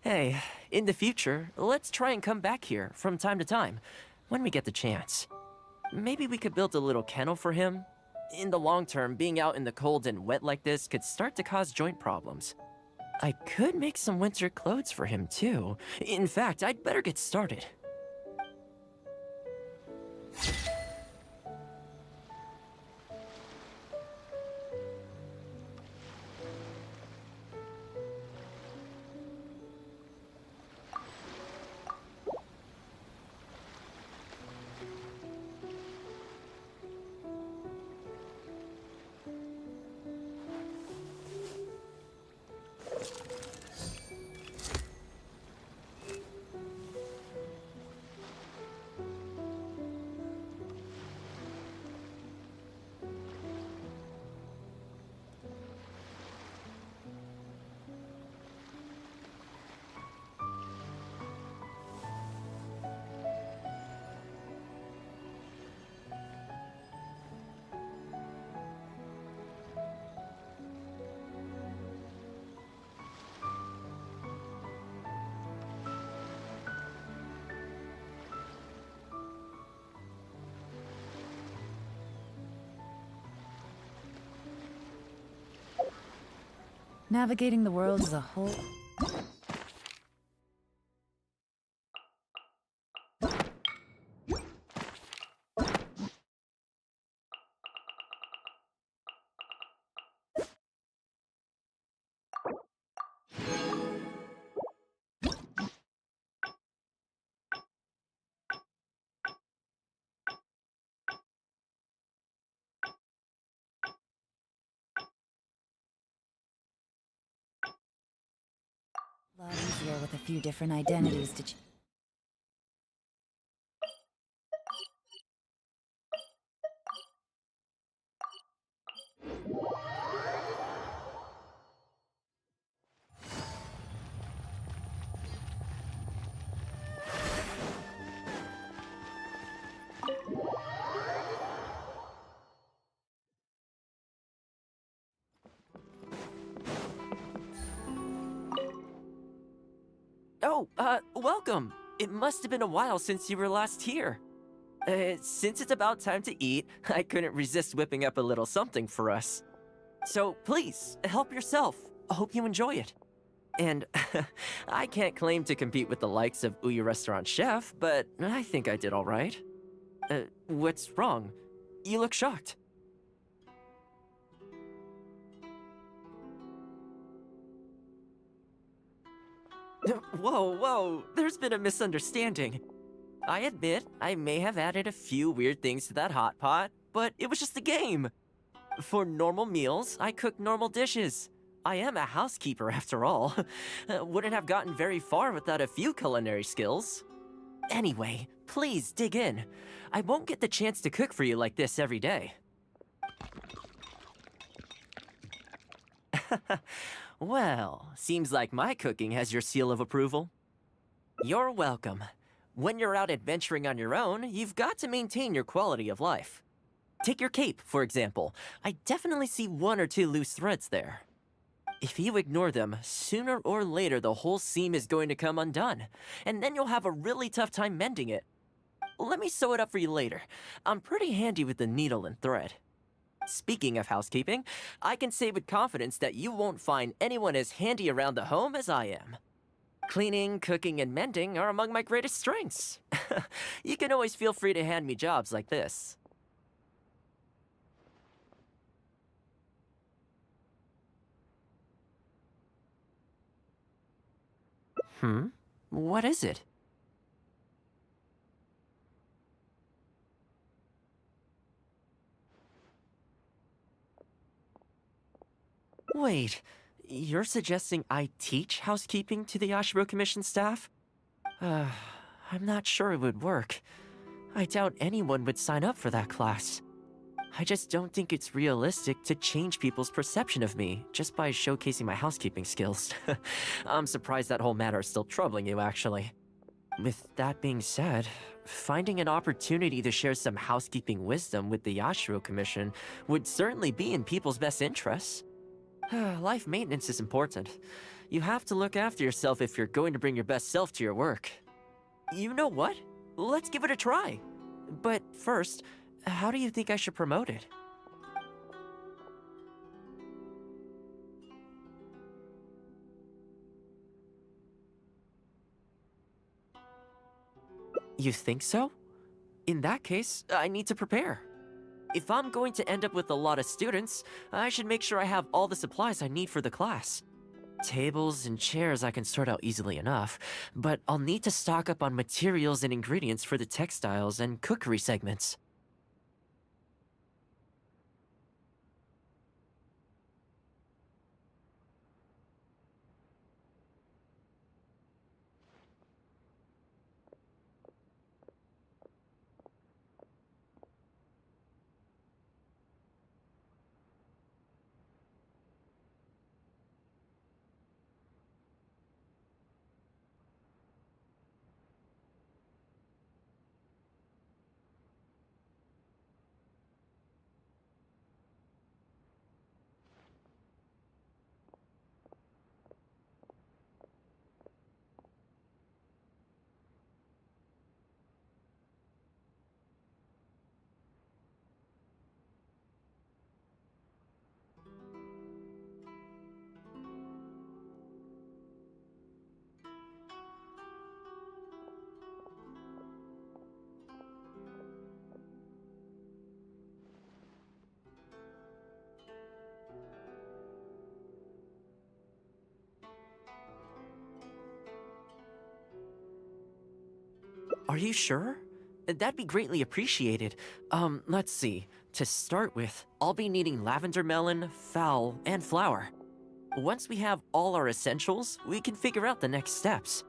Hey, in the future, let's try and come back here from time to time, when we get the chance. Maybe we could build a little kennel for him. In the long term, being out in the cold and wet like this could start to cause joint problems. I could make some winter clothes for him too. In fact, I'd better get started. Navigating the world as a whole... A lot easier with a few different identities to Oh, welcome. It must have been a while since you were last here. Since it's about time to eat, I couldn't resist whipping up a little something for us. So please, help yourself. I hope you enjoy it. And I can't claim to compete with the likes of Ouya Restaurant Chef, but I think I did all right. What's wrong? You look shocked. Whoa, there's been a misunderstanding. I admit, I may have added a few weird things to that hot pot, but it was just a game. For normal meals, I cook normal dishes. I am a housekeeper after all. Wouldn't have gotten very far without a few culinary skills. Anyway, please dig in. I won't get the chance to cook for you like this every day. Well, seems like my cooking has your seal of approval. You're welcome. When you're out adventuring on your own, you've got to maintain your quality of life. Take your cape, for example. I definitely see one or two loose threads there. If you ignore them, sooner or later the whole seam is going to come undone, and then you'll have a really tough time mending it. Let me sew it up for you later. I'm pretty handy with the needle and thread. Speaking of housekeeping, I can say with confidence that you won't find anyone as handy around the home as I am. Cleaning, cooking, and mending are among my greatest strengths. You can always feel free to hand me jobs like this. What is it? Wait, you're suggesting I teach housekeeping to the Yashiro Commission staff? I'm not sure it would work. I doubt anyone would sign up for that class. I just don't think it's realistic to change people's perception of me just by showcasing my housekeeping skills. I'm surprised that whole matter is still troubling you, actually. With that being said, finding an opportunity to share some housekeeping wisdom with the Yashiro Commission would certainly be in people's best interests. Life maintenance is important. You have to look after yourself if you're going to bring your best self to your work. You know what? Let's give it a try. But first, how do you think I should promote it? You think so? In that case, I need to prepare. If I'm going to end up with a lot of students, I should make sure I have all the supplies I need for the class. Tables and chairs I can sort out easily enough, but I'll need to stock up on materials and ingredients for the textiles and cookery segments. Are you sure? That'd be greatly appreciated. Let's see. To start with, I'll be needing lavender melon, fowl, and flour. Once we have all our essentials, we can figure out the next steps.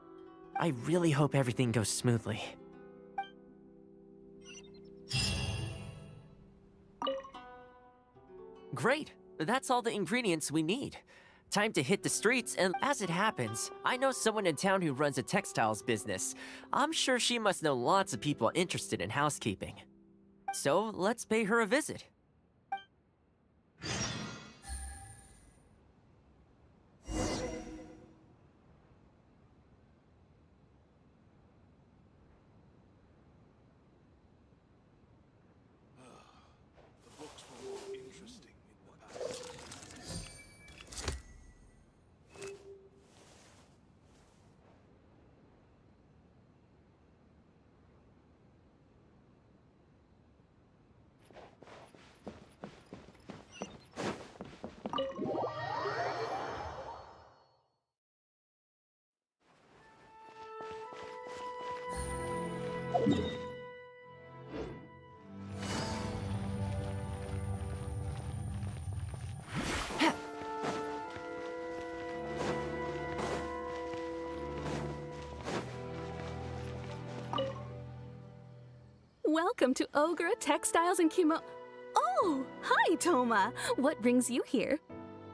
I really hope everything goes smoothly. Great! That's all the ingredients we need. Time to hit the streets, and as it happens, I know someone in town who runs a textiles business. I'm sure she must know lots of people interested in housekeeping. So, let's pay her a visit. Welcome to Ogre Textiles and Oh, hi, Toma. What brings you here?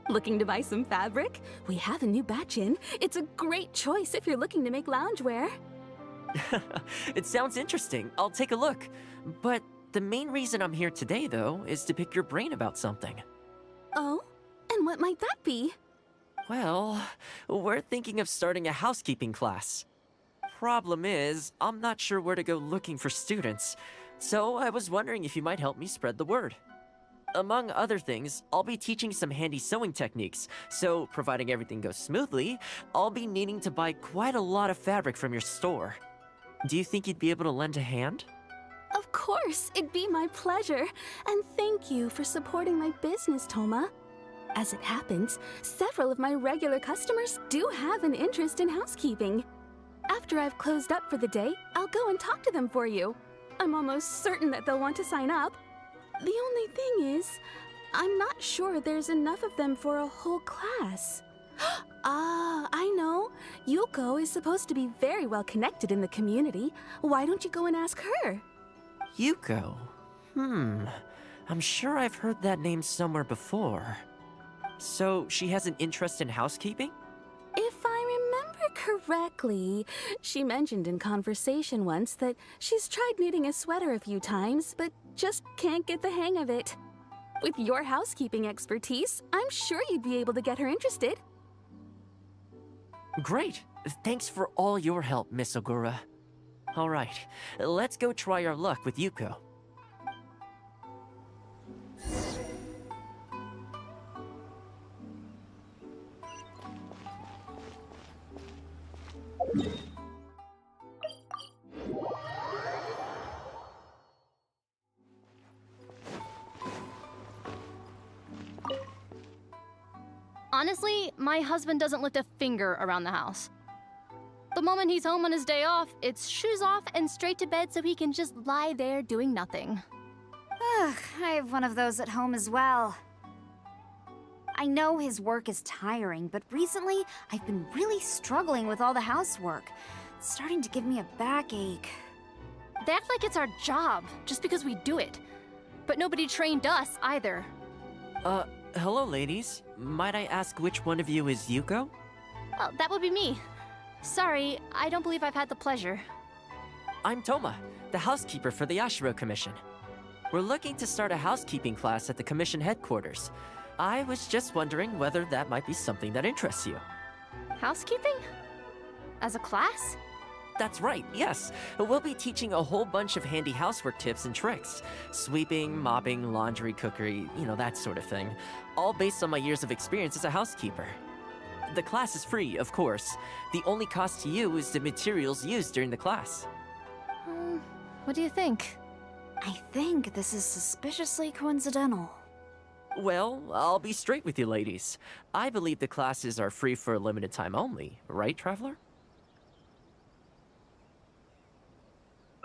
Looking to buy some fabric? We have a new batch in. It's a great choice if you're looking to make loungewear. It sounds interesting. I'll take a look. But the main reason I'm here today, though, is to pick your brain about something. Oh? And what might that be? Well, we're thinking of starting a housekeeping class. Problem is, I'm not sure where to go looking for students, so I was wondering if you might help me spread the word. Among other things, I'll be teaching some handy sewing techniques, so providing everything goes smoothly, I'll be needing to buy quite a lot of fabric from your store. Do you think you'd be able to lend a hand? Of course, it'd be my pleasure. And thank you for supporting my business, Toma. As it happens, several of my regular customers do have an interest in housekeeping. After I've closed up for the day, I'll go and talk to them for you. I'm almost certain that they'll want to sign up. The only thing is, I'm not sure there's enough of them for a whole class. Ah, I know. Yuko is supposed to be very well connected in the community. Why don't you go and ask her? Yuko? I'm sure I've heard that name somewhere before. So, she has an interest in housekeeping? If I remember correctly, she mentioned in conversation once that she's tried knitting a sweater a few times, but just can't get the hang of it. With your housekeeping expertise, I'm sure you'd be able to get her interested. Great! Thanks for all your help, Miss Ogura. Alright, let's go try our luck with Yuko. Honestly, my husband doesn't lift a finger around the house. The moment he's home on his day off, it's shoes off and straight to bed so he can just lie there doing nothing. Ugh, I have one of those at home as well. I know his work is tiring, but recently I've been really struggling with all the housework. It's starting to give me a backache. They act like it's our job, just because we do it. But nobody trained us either. Hello, ladies. Might I ask which one of you is Yuko? Oh, that would be me. Sorry, I don't believe I've had the pleasure. I'm Toma, the housekeeper for the Ashiro Commission. We're looking to start a housekeeping class at the Commission headquarters. I was just wondering whether that might be something that interests you. Housekeeping? As a class? That's right, yes. We'll be teaching a whole bunch of handy housework tips and tricks. Sweeping, mopping, laundry, cookery, that sort of thing. All based on my years of experience as a housekeeper. The class is free, of course. The only cost to you is the materials used during the class. What do you think? I think this is suspiciously coincidental. Well, I'll be straight with you ladies. I believe the classes are free for a limited time only, right, Traveler?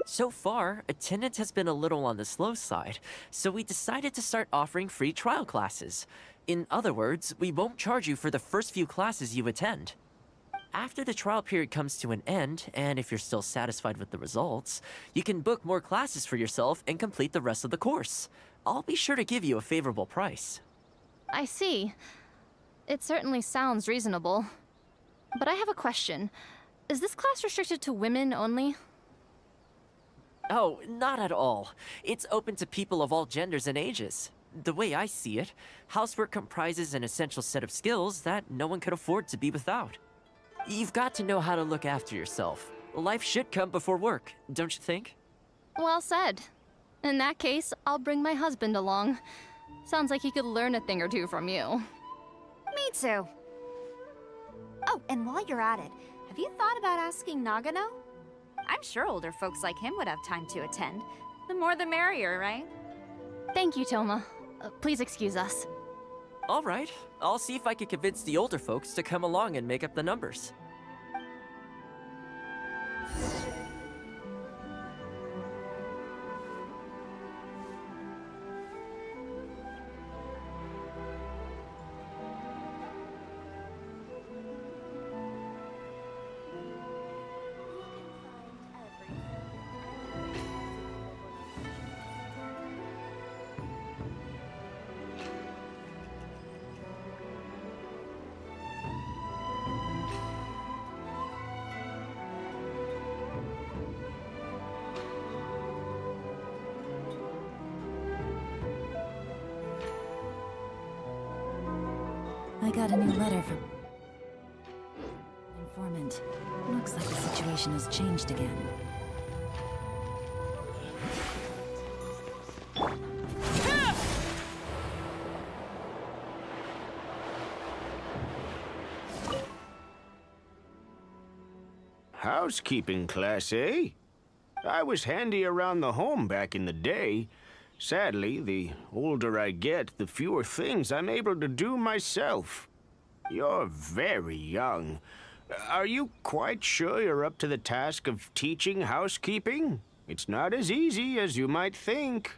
So far, attendance has been a little on the slow side, so we decided to start offering free trial classes. In other words, we won't charge you for the first few classes you attend. After the trial period comes to an end, and if you're still satisfied with the results, you can book more classes for yourself and complete the rest of the course. I'll be sure to give you a favorable price. I see. It certainly sounds reasonable. But I have a question. Is this class restricted to women only? Oh, not at all. It's open to people of all genders and ages. The way I see it, housework comprises an essential set of skills that no one could afford to be without. You've got to know how to look after yourself. Life should come before work, don't you think? Well said. In that case, I'll bring my husband along. Sounds like he could learn a thing or two from you. Me too. Oh, and while you're at it, have you thought about asking Nagano? I'm sure older folks like him would have time to attend. The more the merrier, right? Thank you, Toma. Please excuse us. All right. I'll see if I can convince the older folks to come along and make up the numbers. I got a new letter from... informant. Looks like the situation has changed again. Housekeeping class, eh? I was handy around the home back in the day. Sadly, the older I get, the fewer things I'm able to do myself. You're very young. Are you quite sure you're up to the task of teaching housekeeping? It's not as easy as you might think.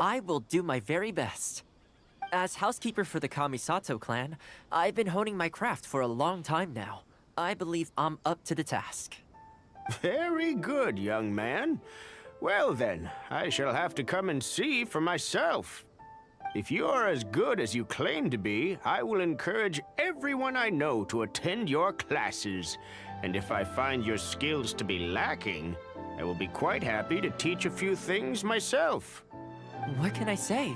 I will do my very best. As housekeeper for the Kamisato clan, I've been honing my craft for a long time now. I believe I'm up to the task. Very good, young man. Well then, I shall have to come and see for myself. If you're as good as you claim to be, I will encourage everyone I know to attend your classes. And if I find your skills to be lacking, I will be quite happy to teach a few things myself. What can I say?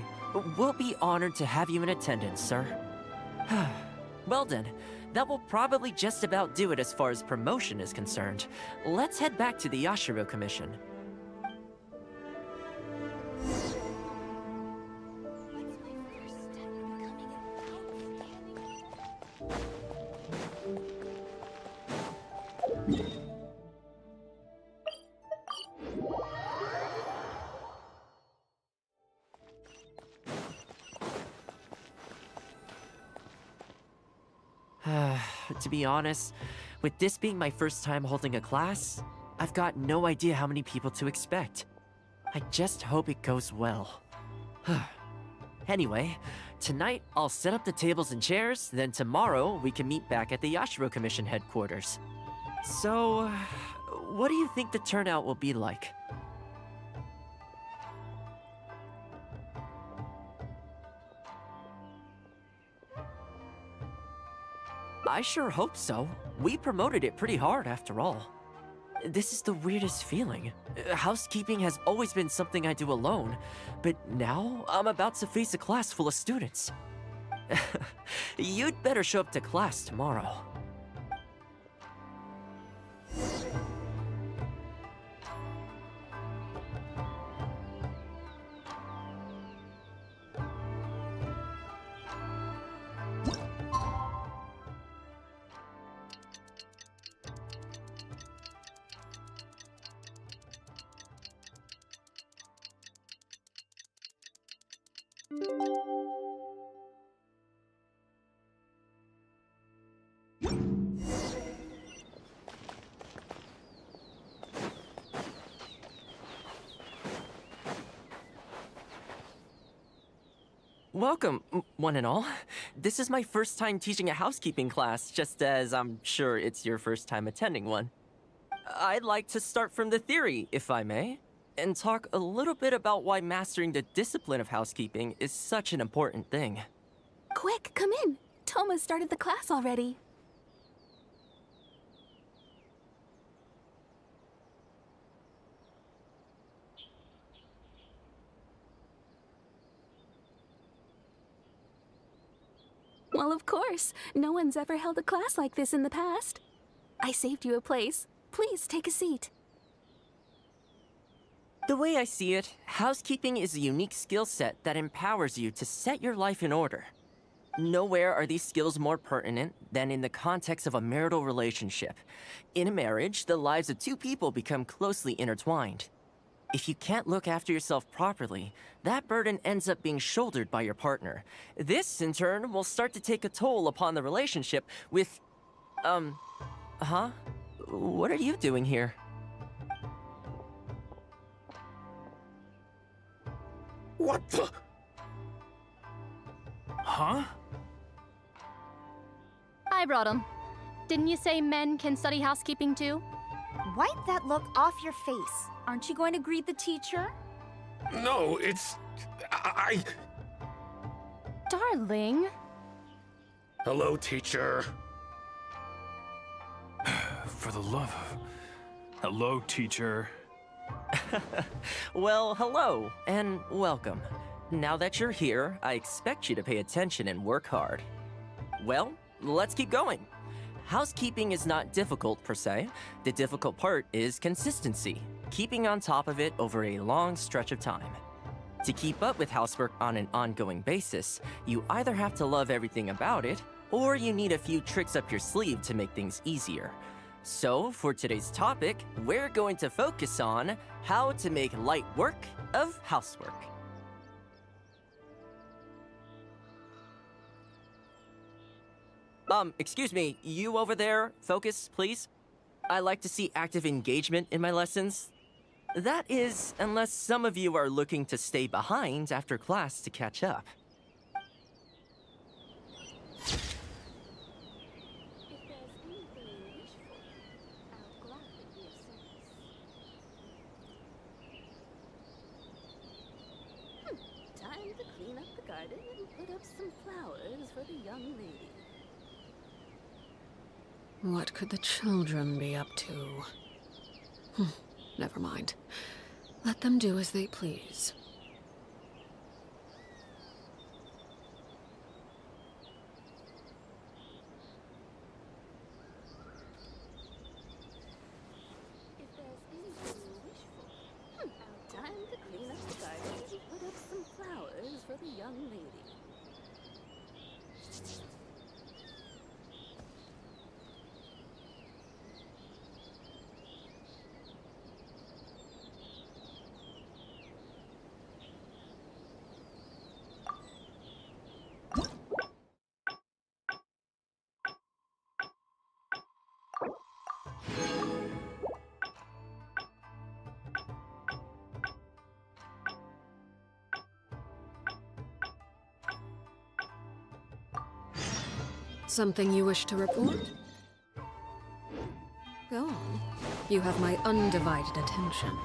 We'll be honored to have you in attendance, sir. Well then, that will probably just about do it as far as promotion is concerned. Let's head back to the Yashiro Commission. To be honest, with this being my first time holding a class, I've got no idea how many people to expect. I just hope it goes well. Anyway, tonight I'll set up the tables and chairs, then tomorrow we can meet back at the Yashiro Commission headquarters. So, what do you think the turnout will be like? I sure hope so. We promoted it pretty hard after all. This is the weirdest feeling. Housekeeping has always been something I do alone, but now I'm about to face a class full of students. You'd better show up to class tomorrow. Welcome, one and all. This is my first time teaching a housekeeping class, just as I'm sure it's your first time attending one. I'd like to start from the theory, if I may, and talk a little bit about why mastering the discipline of housekeeping is such an important thing. Quick, come in. Toma started the class already. Well, of course. No one's ever held a class like this in the past. I saved you a place. Please take a seat. The way I see it, housekeeping is a unique skill set that empowers you to set your life in order. Nowhere are these skills more pertinent than in the context of a marital relationship. In a marriage, the lives of two people become closely intertwined. If you can't look after yourself properly, that burden ends up being shouldered by your partner. This, in turn, will start to take a toll upon the relationship with... What are you doing here? What the? Huh? I brought him. Didn't you say men can study housekeeping too? Wipe that look off your face. Aren't you going to greet the teacher? No, it's... Darling. Hello, teacher. For the love of... Hello, teacher. Well, hello, and welcome. Now that you're here, I expect you to pay attention and work hard. Well, let's keep going. Housekeeping is not difficult per se. The difficult part is consistency, keeping on top of it over a long stretch of time. To keep up with housework on an ongoing basis, you either have to love everything about it, or you need a few tricks up your sleeve to make things easier. So, for today's topic, we're going to focus on how to make light work of housework. Excuse me, you over there, focus, please. I like to see active engagement in my lessons. That is, unless some of you are looking to stay behind after class to catch up. Time to clean up the garden and put up some flowers for the young lady. What could the children be up to? Never mind. Let them do as they please. If there's anything you wish for. Time to clean up the garden and put up some flowers for the young lady. Something you wish to report? Go on. You have my undivided attention.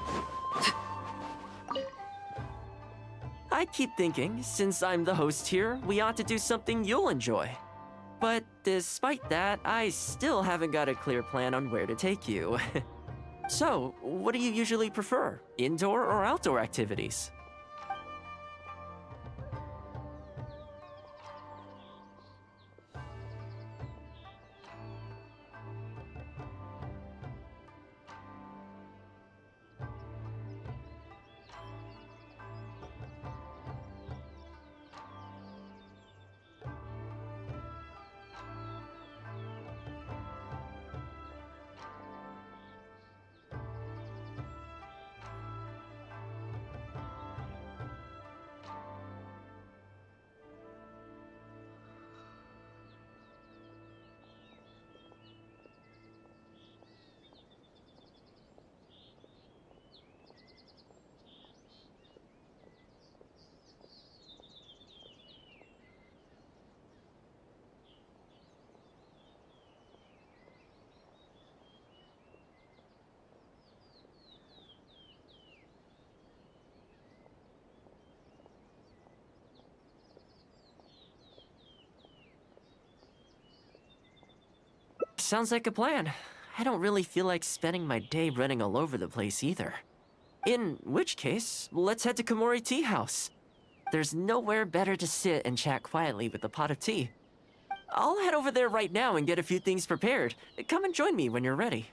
I keep thinking, since I'm the host here, we ought to do something you'll enjoy. But despite that, I still haven't got a clear plan on where to take you. So, what do you usually prefer? Indoor or outdoor activities? Sounds like a plan. I don't really feel like spending my day running all over the place either. In which case, let's head to Komori Tea House. There's nowhere better to sit and chat quietly with a pot of tea. I'll head over there right now and get a few things prepared. Come and join me when you're ready.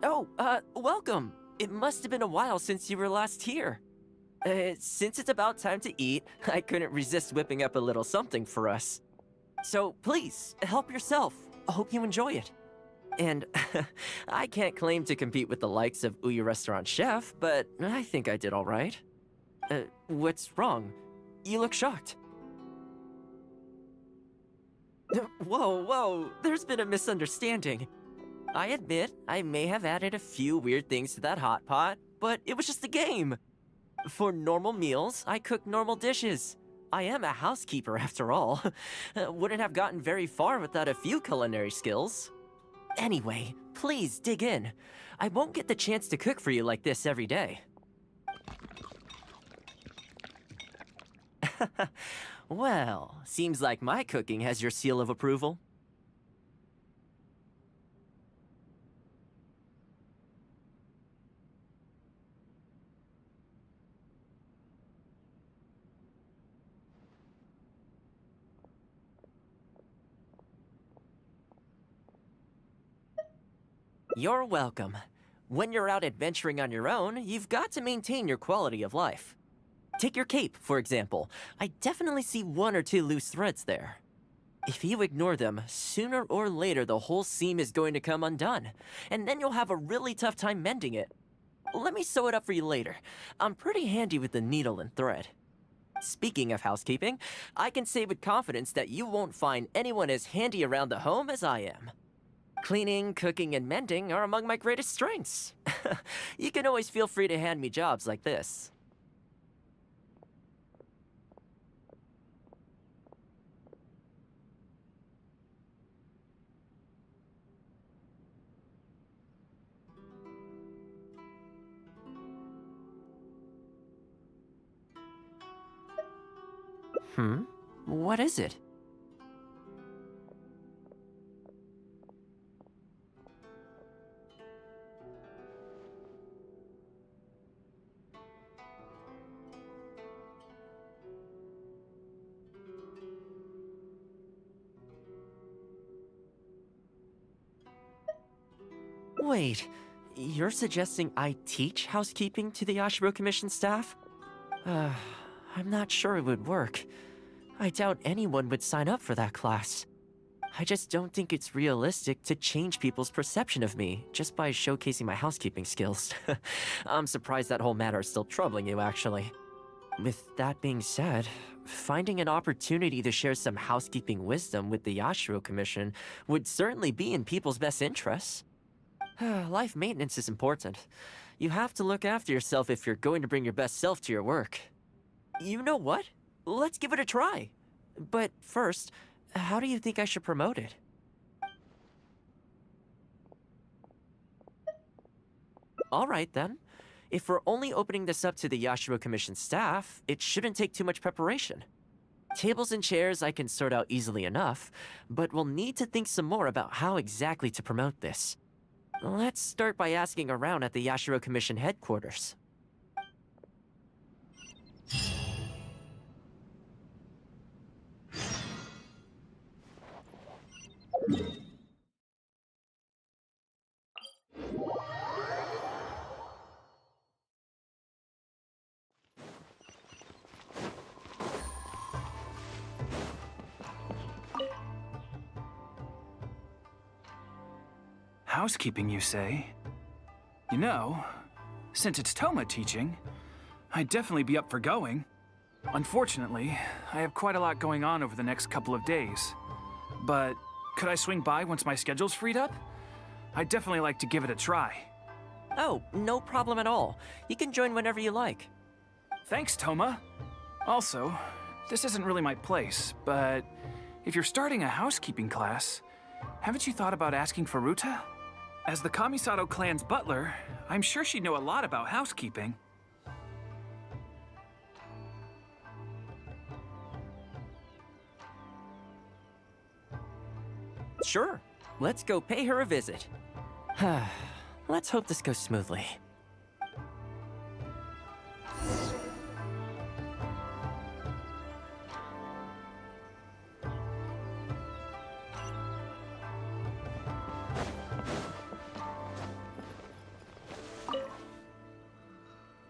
Oh, welcome. It must have been a while since you were last here. Since it's about time to eat, I couldn't resist whipping up a little something for us. So please, help yourself. I hope you enjoy it. And I can't claim to compete with the likes of Ouya Restaurant Chef, but I think I did all right. What's wrong? You look shocked. Whoa, there's been a misunderstanding. I admit, I may have added a few weird things to that hot pot, but it was just a game. For normal meals, I cook normal dishes. I am a housekeeper after all. Wouldn't have gotten very far without a few culinary skills. Anyway, please dig in. I won't get the chance to cook for you like this every day. Well, seems like my cooking has your seal of approval. You're welcome. When you're out adventuring on your own, you've got to maintain your quality of life. Take your cape, for example. I definitely see one or two loose threads there. If you ignore them, sooner or later the whole seam is going to come undone, and then you'll have a really tough time mending it. Let me sew it up for you later. I'm pretty handy with the needle and thread. Speaking of housekeeping, I can say with confidence that you won't find anyone as handy around the home as I am. Cleaning, cooking, and mending are among my greatest strengths. You can always feel free to hand me jobs like this. What is it? Wait, you're suggesting I teach housekeeping to the Yashiro Commission staff? I'm not sure it would work. I doubt anyone would sign up for that class. I just don't think it's realistic to change people's perception of me just by showcasing my housekeeping skills. I'm surprised that whole matter is still troubling you, actually. With that being said, finding an opportunity to share some housekeeping wisdom with the Yashiro Commission would certainly be in people's best interests. Life maintenance is important. You have to look after yourself if you're going to bring your best self to your work. You know what? Let's give it a try. But first, how do you think I should promote it? All right, then. If we're only opening this up to the Yashiro Commission staff, it shouldn't take too much preparation. Tables and chairs I can sort out easily enough, but we'll need to think some more about how exactly to promote this. Let's start by asking around at the Yashiro Commission headquarters. Housekeeping, you say? You know, since it's Toma teaching, I'd definitely be up for going. Unfortunately, I have quite a lot going on over the next couple of days. But could I swing by once my schedule's freed up? I'd definitely like to give it a try. Oh, no problem at all. You can join whenever you like. Thanks, Toma. Also, this isn't really my place, but if you're starting a housekeeping class, haven't you thought about asking Furuta? As the Kamisato clan's butler, I'm sure she'd know a lot about housekeeping. Sure. Let's go pay her a visit. Let's hope this goes smoothly.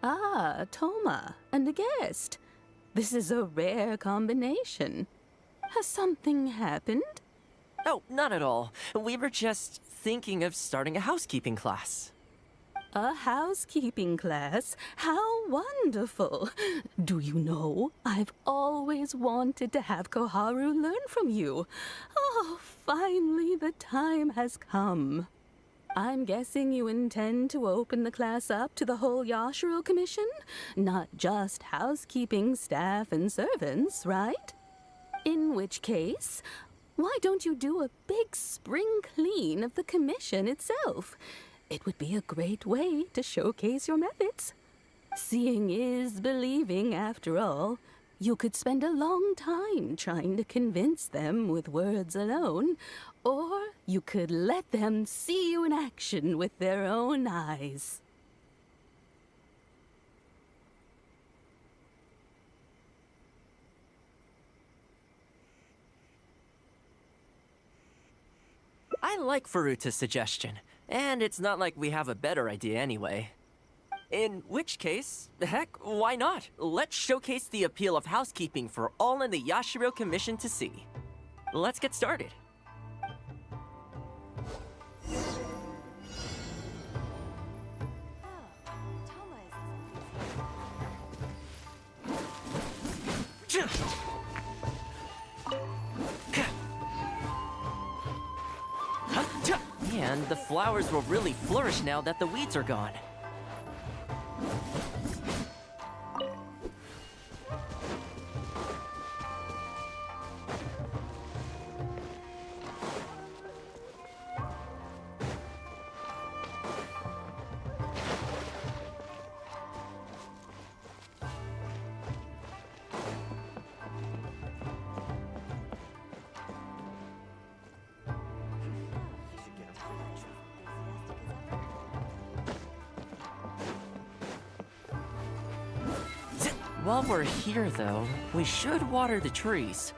Ah, Toma, and a guest. This is a rare combination. Has something happened? Oh, not at all. We were just thinking of starting a housekeeping class. A housekeeping class? How wonderful! Do you know, I've always wanted to have Koharu learn from you. Oh, finally the time has come. I'm guessing you intend to open the class up to the whole Yashiro Commission? Not just housekeeping staff and servants, right? In which case, why don't you do a big spring clean of the commission itself? It would be a great way to showcase your methods. Seeing is believing, after all. You could spend a long time trying to convince them with words alone, or you could let them see you in action with their own eyes. I like Faruta's suggestion, and it's not like we have a better idea anyway. In which case, heck, why not? Let's showcase the appeal of housekeeping for all in the Yashiro Commission to see. Let's get started. And the flowers will really flourish now that the weeds are gone. While we're here, though, we should water the trees.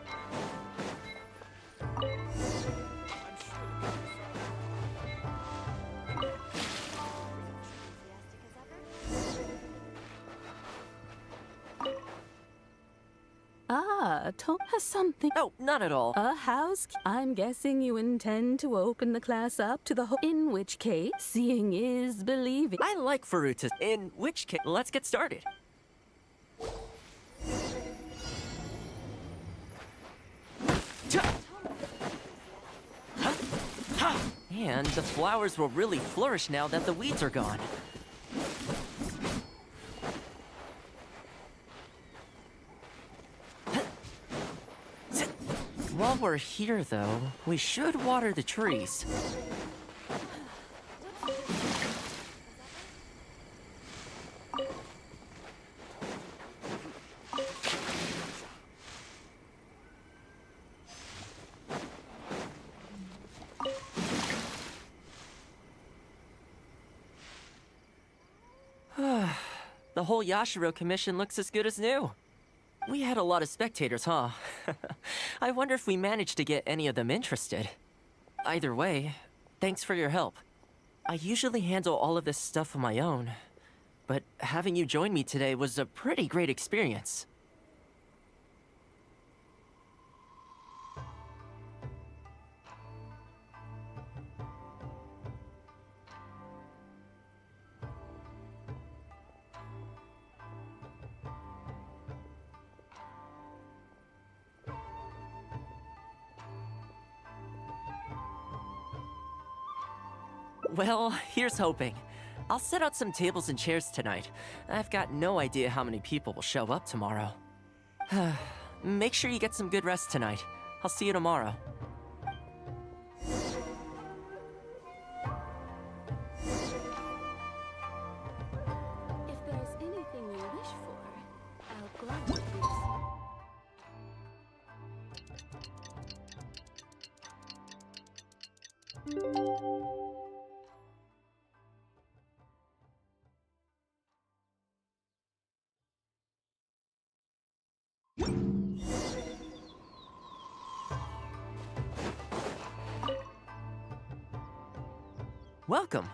Tom has something. Oh, not at all. A house? I'm guessing you intend to open the class up to the whole. In which case, seeing is believing. I like Faruta. In which case, let's get started. And the flowers will really flourish now that the weeds are gone. While we're here, though, we should water the trees. The whole Yashiro Commission looks as good as new. We had a lot of spectators, huh? I wonder if we managed to get any of them interested. Either way, thanks for your help. I usually handle all of this stuff on my own, but having you join me today was a pretty great experience. Well, here's hoping. I'll set out some tables and chairs tonight. I've got no idea how many people will show up tomorrow. Make sure you get some good rest tonight. I'll see you tomorrow. If there's anything you wish for, I'll gladly do so. Welcome.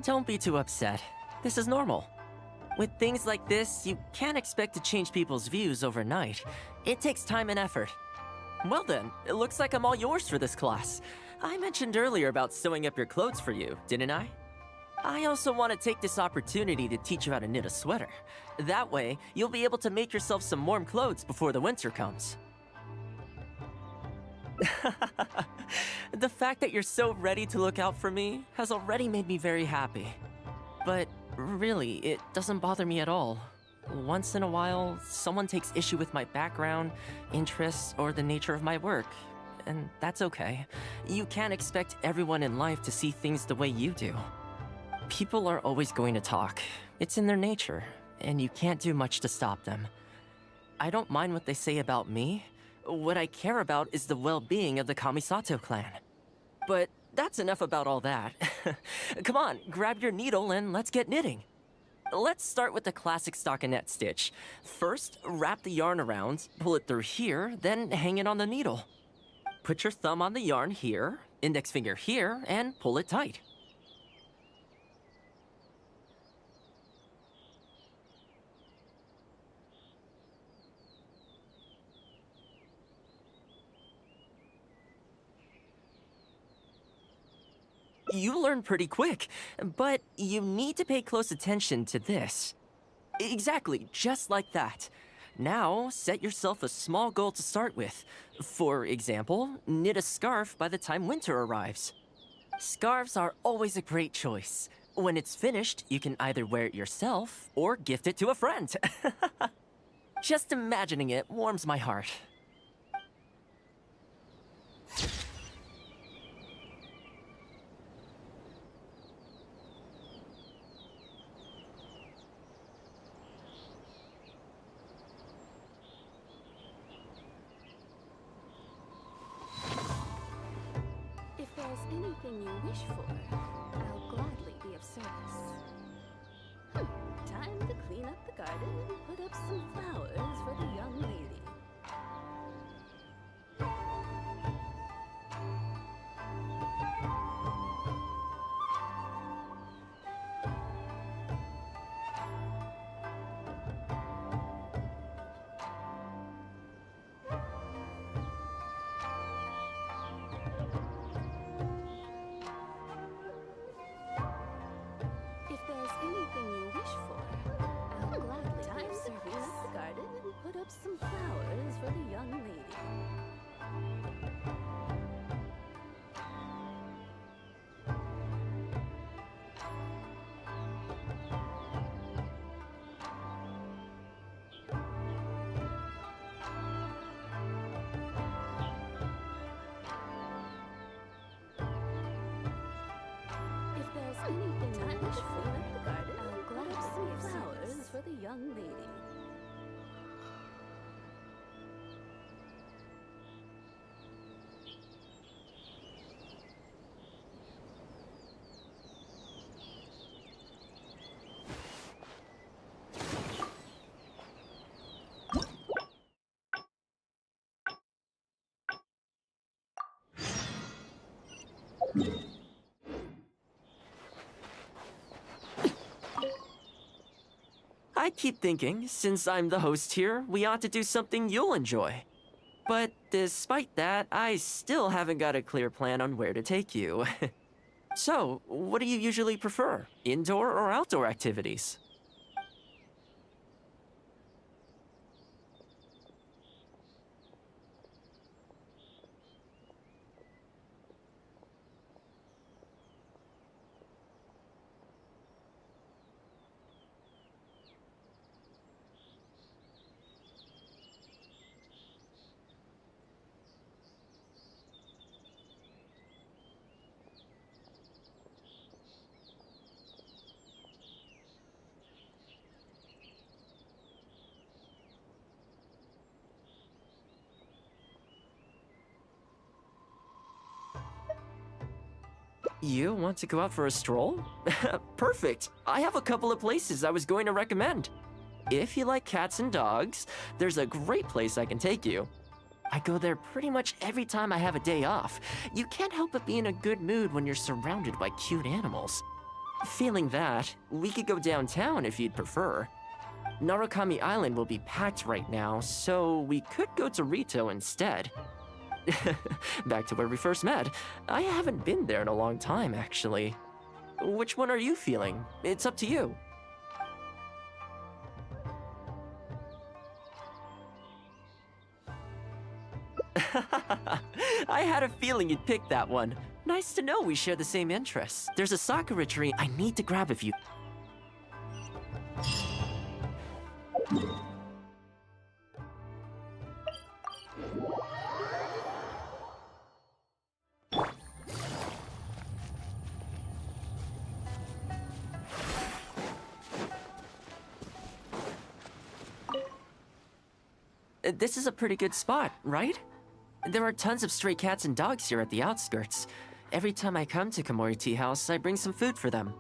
Don't be too upset. This is normal. With things like this, you can't expect to change people's views overnight. It takes time and effort. Well then, it looks like I'm all yours for this class. I mentioned earlier about sewing up your clothes for you, didn't I? I also want to take this opportunity to teach you how to knit a sweater. That way, you'll be able to make yourself some warm clothes before the winter comes. The fact that you're so ready to look out for me has already made me very happy. But really, it doesn't bother me at all. Once in a while, someone takes issue with my background, interests, or the nature of my work. And that's okay. You can't expect everyone in life to see things the way you do. People are always going to talk. It's in their nature, and you can't do much to stop them. I don't mind what they say about me. What I care about is the well-being of the Kamisato clan. But that's enough about all that. Come on, grab your needle and let's get knitting. Let's start with the classic stockinette stitch. First, wrap the yarn around, pull it through here, then hang it on the needle. Put your thumb on the yarn here, index finger here, and pull it tight. You learn pretty quick, but you need to pay close attention to this. Exactly, just like that. Now, set yourself a small goal to start with. For example, knit a scarf by the time winter arrives. Scarves are always a great choice. When it's finished, you can either wear it yourself or gift it to a friend. Just imagining it warms my heart. If there's anything you wish for, I'll gladly be of service. Time to clean up the garden and put up some flowers for the young lady. If there's anything you wish for, I'll gladly be of service. Clean up the garden and put up some flowers for the young lady. If there's anything you wish for, clean up the garden and put up some flowers for the young lady. I keep thinking, since I'm the host here, we ought to do something you'll enjoy. But despite that, I still haven't got a clear plan on where to take you. So, what do you usually prefer? Indoor or outdoor activities? You want to go out for a stroll? Perfect! I have a couple of places I was going to recommend. If you like cats and dogs, there's a great place I can take you. I go there pretty much every time I have a day off. You can't help but be in a good mood when you're surrounded by cute animals. Feeling that, we could go downtown if you'd prefer. Narukami Island will be packed right now, so we could go to Rito instead. Back to where we first met. I haven't been there in a long time, actually. Which one are you feeling? It's up to you. I had a feeling you'd pick that one. Nice to know we share the same interests. There's a sakura tree I need to grab if you... This is a pretty good spot, right? There are tons of stray cats and dogs here at the outskirts. Every time I come to Komori Tea House, I bring some food for them.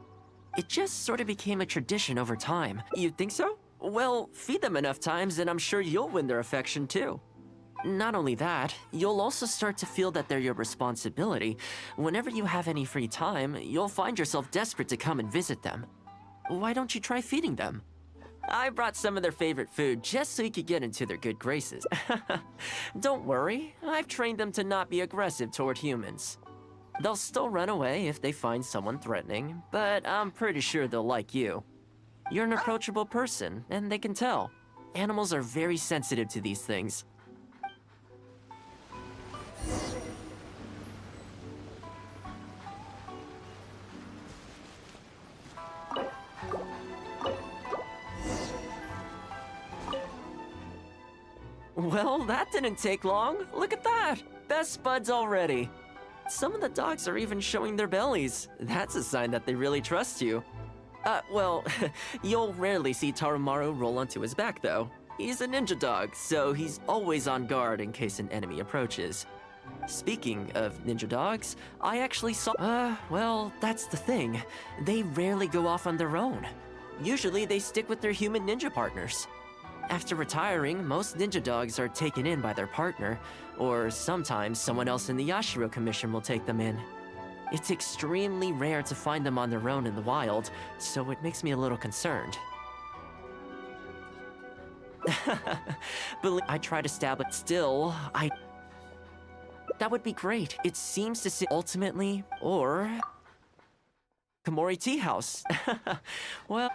It just sort of became a tradition over time. You think so? Well, feed them enough times and I'm sure you'll win their affection too. Not only that, you'll also start to feel that they're your responsibility. Whenever you have any free time, you'll find yourself desperate to come and visit them. Why don't you try feeding them? I brought some of their favorite food just so you could get into their good graces. Don't worry, I've trained them to not be aggressive toward humans. They'll still run away if they find someone threatening, but I'm pretty sure they'll like you. You're an approachable person, and they can tell. Animals are very sensitive to these things. Well, that didn't take long. Look at that! Best buds already. Some of the dogs are even showing their bellies. That's a sign that they really trust you. Well, you'll rarely see Tarumaru roll onto his back, though. He's a ninja dog, so he's always on guard in case an enemy approaches. Speaking of ninja dogs, I actually saw... well, that's the thing. They rarely go off on their own. Usually they stick with their human ninja partners. After retiring, most ninja dogs are taken in by their partner, or sometimes someone else in the Yashiro Commission will take them in. It's extremely rare to find them on their own in the wild, so it makes me a little concerned. I try to stab it still, That would be great. It seems to say ultimately, or... Komori Tea House. Well...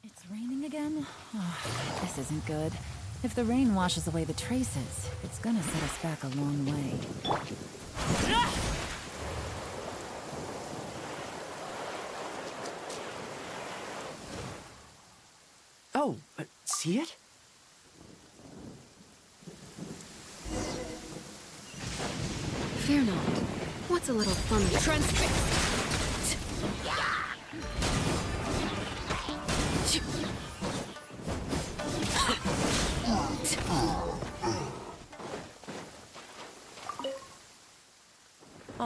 It's raining again? Oh, this isn't good. If the rain washes away the traces, it's gonna set us back a long way. Oh, see it? Fear not. What's a little fun? Transfix!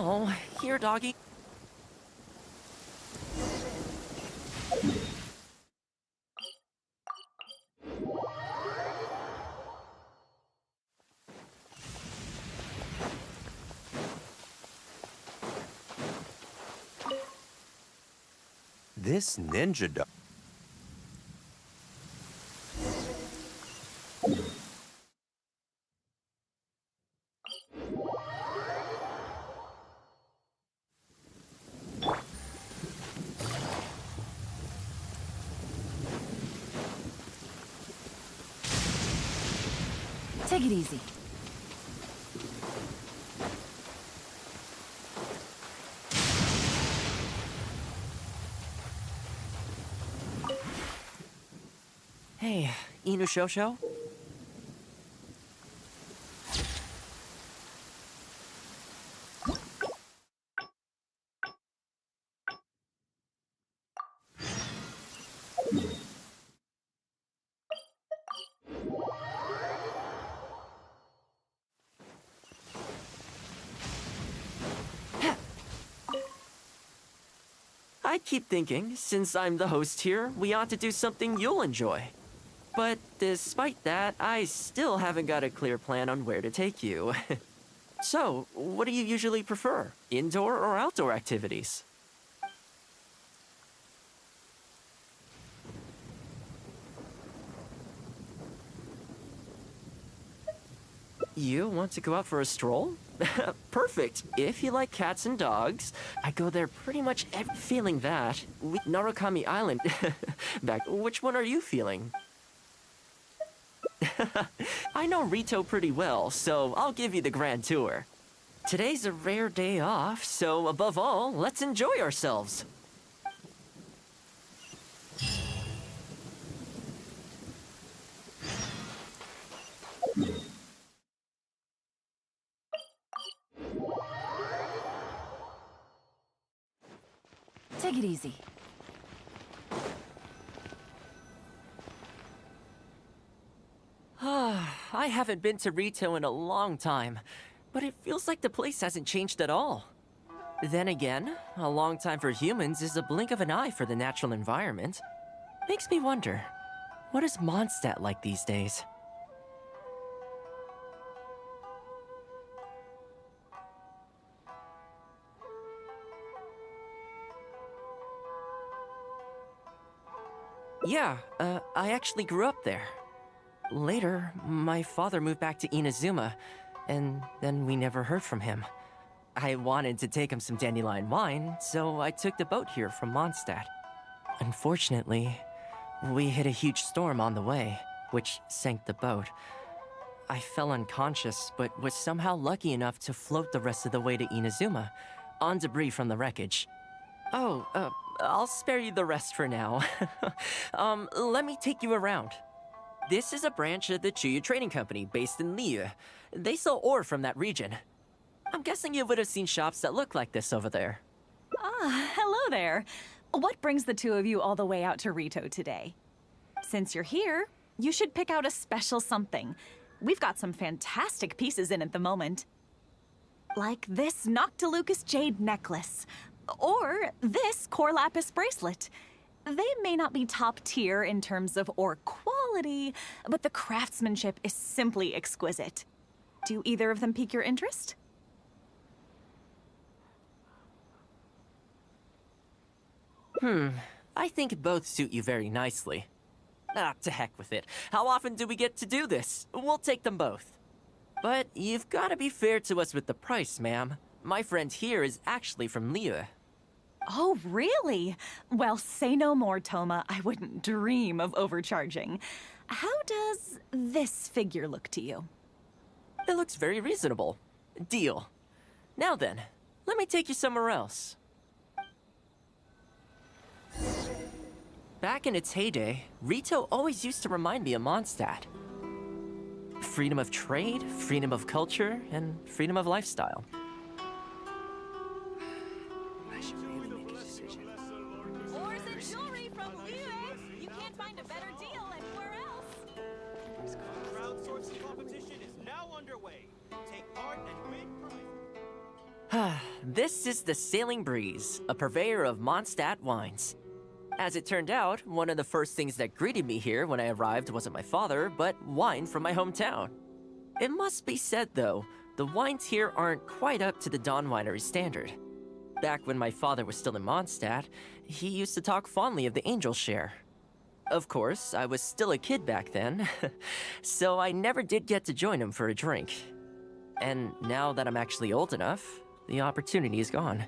Oh, here, doggy. This ninja dog. Take it easy. Hey, Inu. I keep thinking, since I'm the host here, we ought to do something you'll enjoy. But despite that, I still haven't got a clear plan on where to take you. So, what do you usually prefer? Indoor or outdoor activities? You want to go out for a stroll? Perfect. If you like cats and dogs, I go there pretty much feeling that. Narukami Island. Back. Which one are you feeling? I know Rito pretty well, so I'll give you the grand tour. Today's a rare day off, so above all, let's enjoy ourselves. Take it easy. I haven't been to Rito in a long time, but it feels like the place hasn't changed at all. Then again, a long time for humans is a blink of an eye for the natural environment. Makes me wonder, what is Mondstadt like these days? Yeah, I actually grew up there. Later, my father moved back to Inazuma, and then we never heard from him. I wanted to take him some dandelion wine, so I took the boat here from Mondstadt. Unfortunately, we hit a huge storm on the way, which sank the boat. I fell unconscious, but was somehow lucky enough to float the rest of the way to Inazuma, on debris from the wreckage. Oh, I'll spare you the rest for now. Let me take you around. This is a branch of the Chuyu Trading Company based in Liyue. They sell ore from that region. I'm guessing you would have seen shops that look like this over there. Ah, hello there. What brings the two of you all the way out to Rito today? Since you're here, you should pick out a special something. We've got some fantastic pieces in at the moment. Like this Noctilucus jade necklace. Or this Core Lapis bracelet. They may not be top tier in terms of ore quality, but the craftsmanship is simply exquisite. Do either of them pique your interest? I think both suit you very nicely. Ah, to heck with it. How often do we get to do this? We'll take them both. But you've got to be fair to us with the price, ma'am. My friend here is actually from Liyue. Oh, really? Well, say no more, Toma. I wouldn't dream of overcharging. How does this figure look to you? It looks very reasonable. Deal. Now then, let me take you somewhere else. Back in its heyday, Rito always used to remind me of Mondstadt. Freedom of trade, freedom of culture, and freedom of lifestyle. Ores and jewelry from Liyue. You can't find a better deal anywhere else. Crowdsourcing competition is now underway. Take part and win prizes. This is the Sailing Breeze, a purveyor of Mondstadt wines. As it turned out, one of the first things that greeted me here when I arrived wasn't my father, but wine from my hometown. It must be said, though, the wines here aren't quite up to the Dawn Winery standard. Back when my father was still in Mondstadt, he used to talk fondly of the Angel Share. Of course, I was still a kid back then, so I never did get to join him for a drink. And now that I'm actually old enough, the opportunity is gone.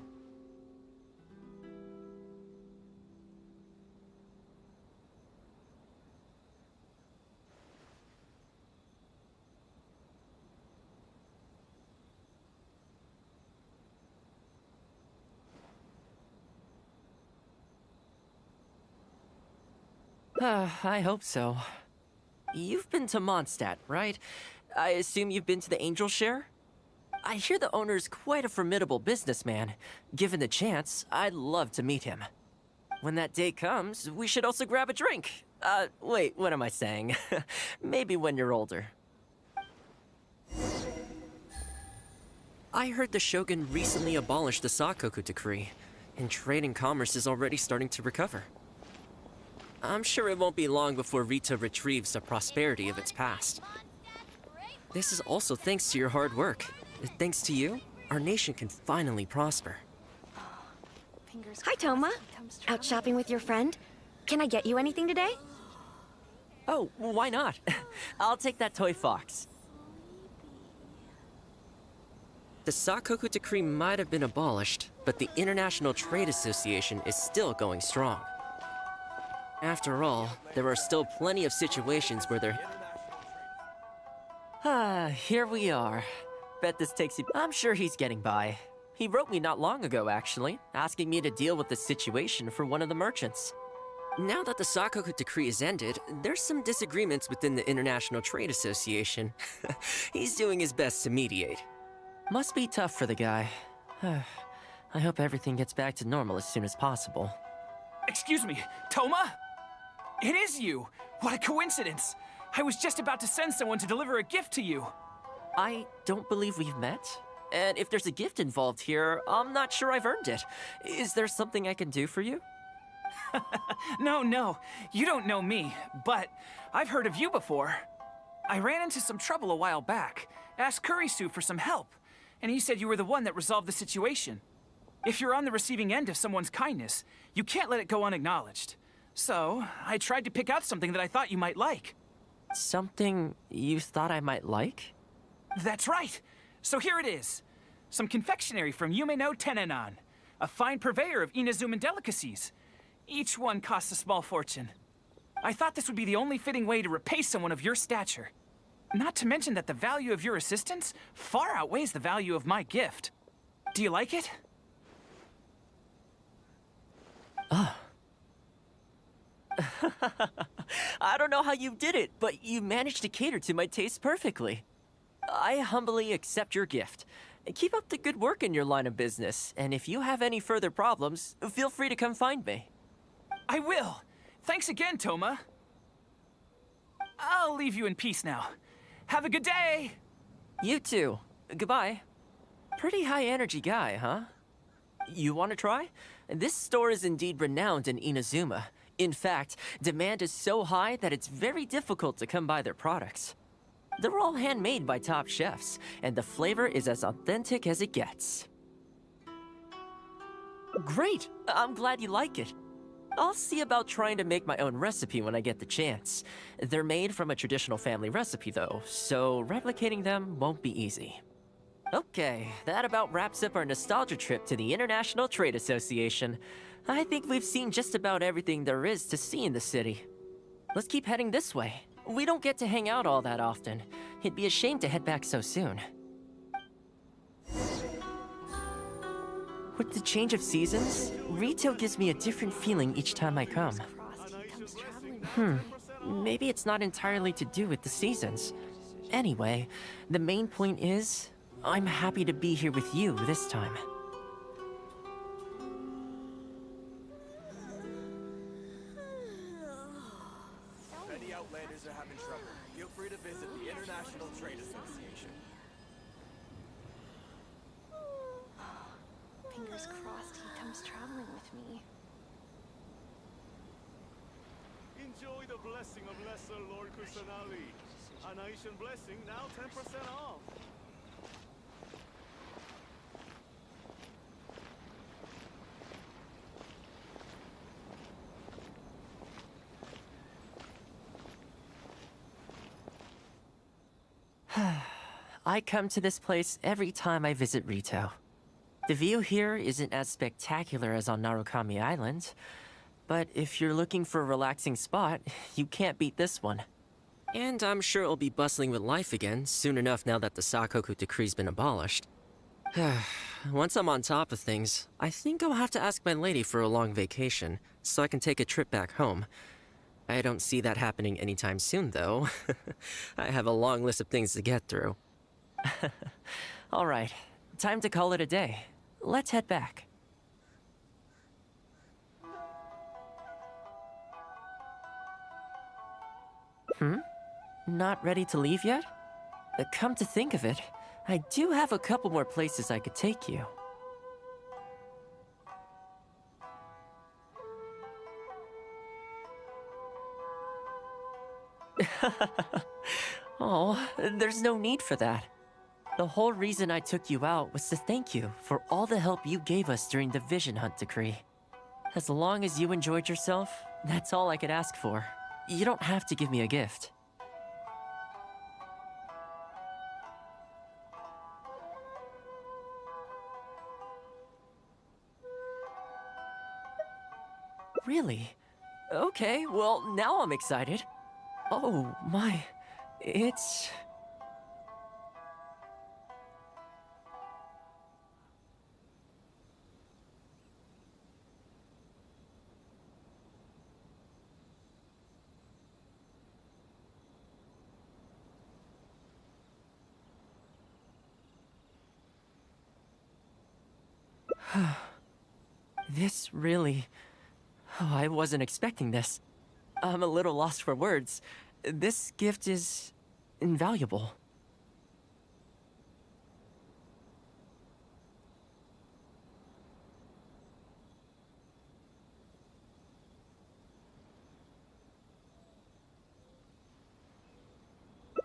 I hope so. You've been to Mondstadt, right? I assume you've been to the Angel Share? I hear the owner's quite a formidable businessman. Given the chance, I'd love to meet him. When that day comes, we should also grab a drink. Wait, what am I saying? Maybe when you're older. I heard the Shogun recently abolished the Sakoku decree. and trade and commerce is already starting to recover. I'm sure it won't be long before Rito retrieves the prosperity of its past. This is also thanks to your hard work. Thanks to you, our nation can finally prosper. Hi, Toma. Out shopping with your friend? Can I get you anything today? Oh, why not? I'll take that toy fox. The Sakoku decree might have been abolished, but the International Trade Association is still going strong. After all, there are still plenty of situations where there... Here we are. Bet this takes you... I'm sure he's getting by. He wrote me not long ago, actually, asking me to deal with the situation for one of the merchants. Now that the Sakoku decree is ended, there's some disagreements within the International Trade Association. He's doing his best to mediate. Must be tough for the guy. I hope everything gets back to normal as soon as possible. Excuse me, Toma? It is you! What a coincidence! I was just about to send someone to deliver a gift to you. I don't believe we've met. And if there's a gift involved here, I'm not sure I've earned it. Is there something I can do for you? No, you don't know me, but I've heard of you before. I ran into some trouble a while back, asked Kurisu for some help, and he said you were the one that resolved the situation. If you're on the receiving end of someone's kindness, you can't let it go unacknowledged. So, I tried to pick out something that I thought you might like. Something you thought I might like? That's right! So here it is. Some confectionery from Yume no Tenenan, a fine purveyor of Inazuman delicacies. Each one costs a small fortune. I thought this would be the only fitting way to repay someone of your stature. Not to mention that the value of your assistance far outweighs the value of my gift. Do you like it? I don't know how you did it, but you managed to cater to my taste perfectly. I humbly accept your gift. Keep up the good work in your line of business, and if you have any further problems, feel free to come find me. I will. Thanks again, Toma. I'll leave you in peace now. Have a good day! You too. Goodbye. Pretty high energy guy, huh? You want to try? This store is indeed renowned in Inazuma. In fact, demand is so high that it's very difficult to come by their products. They're all handmade by top chefs, and the flavor is as authentic as it gets. Great! I'm glad you like it. I'll see about trying to make my own recipe when I get the chance. They're made from a traditional family recipe though, so replicating them won't be easy. Okay, that about wraps up our nostalgia trip to the International Trade Association. I think we've seen just about everything there is to see in the city. Let's keep heading this way. We don't get to hang out all that often. It'd be a shame to head back so soon. With the change of seasons, Rito gives me a different feeling each time I come. Maybe it's not entirely to do with the seasons. Anyway, the main point is, I'm happy to be here with you this time. If any Outlanders are having trouble, feel free to visit the International Trade Association. Fingers crossed he comes traveling with me. Enjoy the blessing of Lesser Lord Kusanali. An Aishan blessing now 10% off. I come to this place every time I visit Rito. The view here isn't as spectacular as on Narukami Island, but if you're looking for a relaxing spot, you can't beat this one. And I'm sure it'll be bustling with life again soon enough now that the Sakoku decree's been abolished. Once I'm on top of things, I think I'll have to ask my lady for a long vacation, so I can take a trip back home. I don't see that happening anytime soon, though. I have a long list of things to get through. Alright, time to call it a day. Let's head back. Not ready to leave yet? Come to think of it, I do have a couple more places I could take you. Oh, there's no need for that. The whole reason I took you out was to thank you for all the help you gave us during the Vision Hunt decree. As long as you enjoyed yourself, that's all I could ask for. You don't have to give me a gift. Really? Okay, well, now I'm excited. Oh, my. It's... This really... Oh, I wasn't expecting this. I'm a little lost for words. This gift is... invaluable.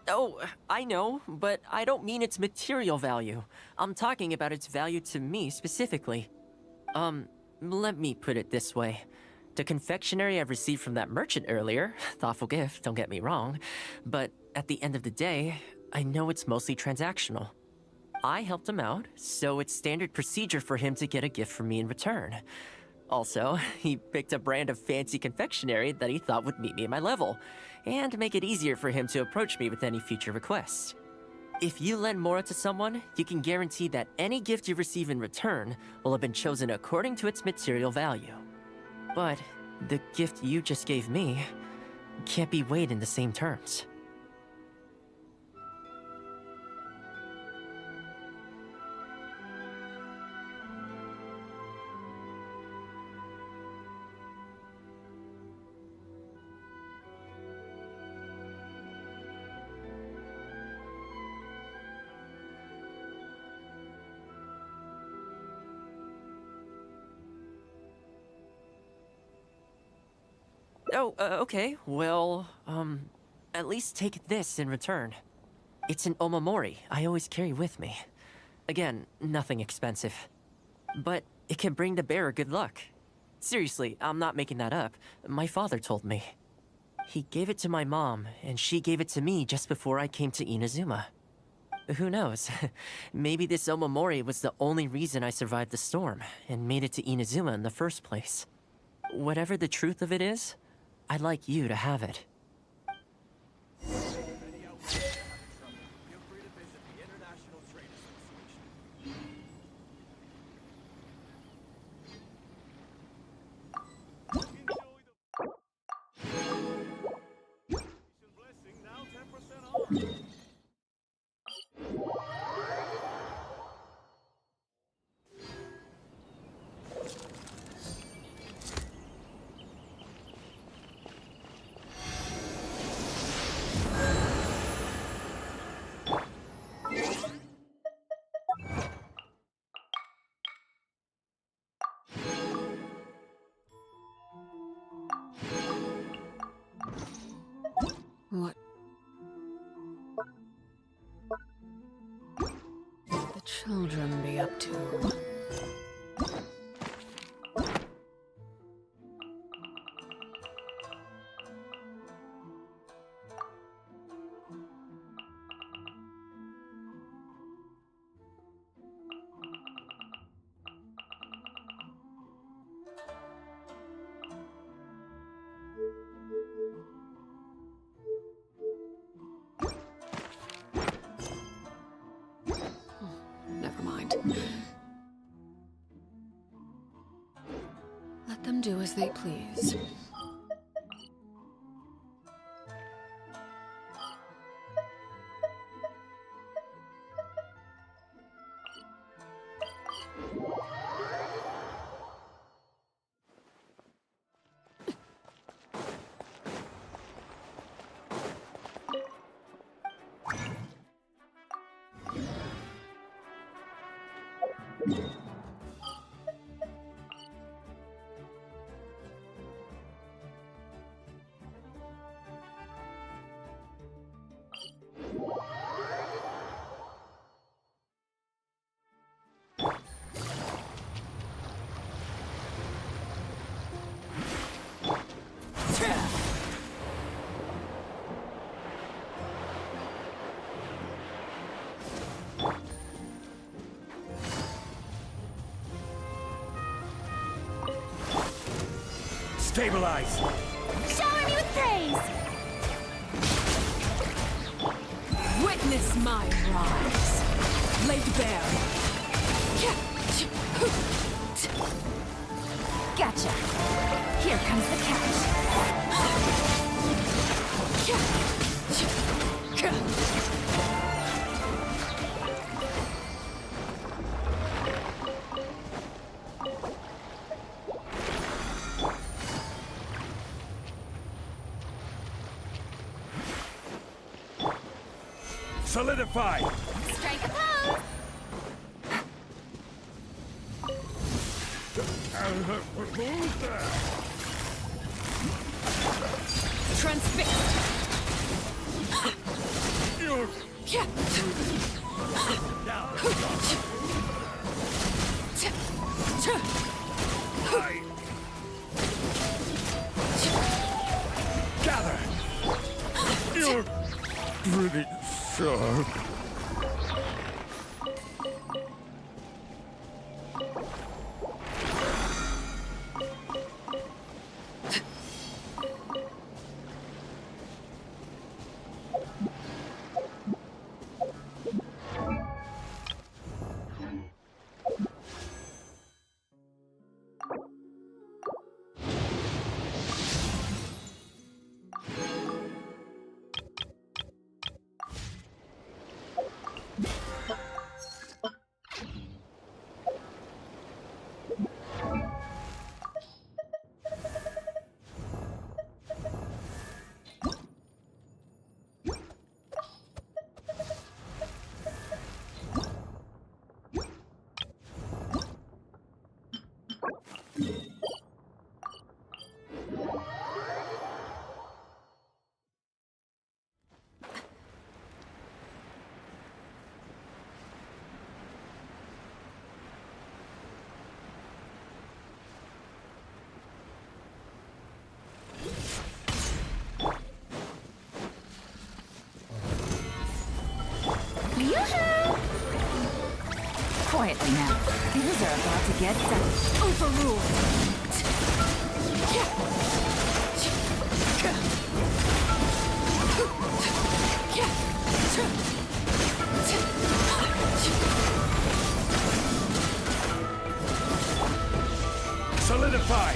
Oh, I know, but I don't mean its material value. I'm talking about its value to me specifically. Let me put it this way. The confectionery I received from that merchant earlier, thoughtful gift, don't get me wrong, but at the end of the day, I know it's mostly transactional. I helped him out, so it's standard procedure for him to get a gift from me in return. Also, he picked a brand of fancy confectionery that he thought would meet me at my level, and make it easier for him to approach me with any future requests. If you lend Mora to someone, you can guarantee that any gift you receive in return will have been chosen according to its material value. But the gift you just gave me can't be weighed in the same terms. Oh, okay. Well, at least take this in return. It's an omamori I always carry with me. Again, nothing expensive. But it can bring the bearer good luck. Seriously, I'm not making that up. My father told me. He gave it to my mom, and she gave it to me just before I came to Inazuma. Who knows? Maybe this omamori was the only reason I survived the storm, and made it to Inazuma in the first place. Whatever the truth of it is, I'd like you to have it. What? The children be up to? Never mind. Let them do as they please. Stabilize! Shower me with praise! Witness my rise. Laid bare. Gotcha. Here comes the catch. Solidify! Strike a pose! Transfixed. Gather! You're pretty sharp. Quietly now. Things are about to get done. Overruled. Solidify!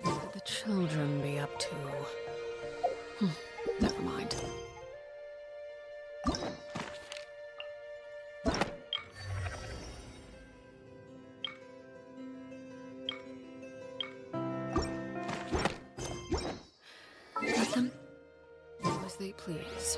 What could the children be up to? Never mind. Let them do as they please.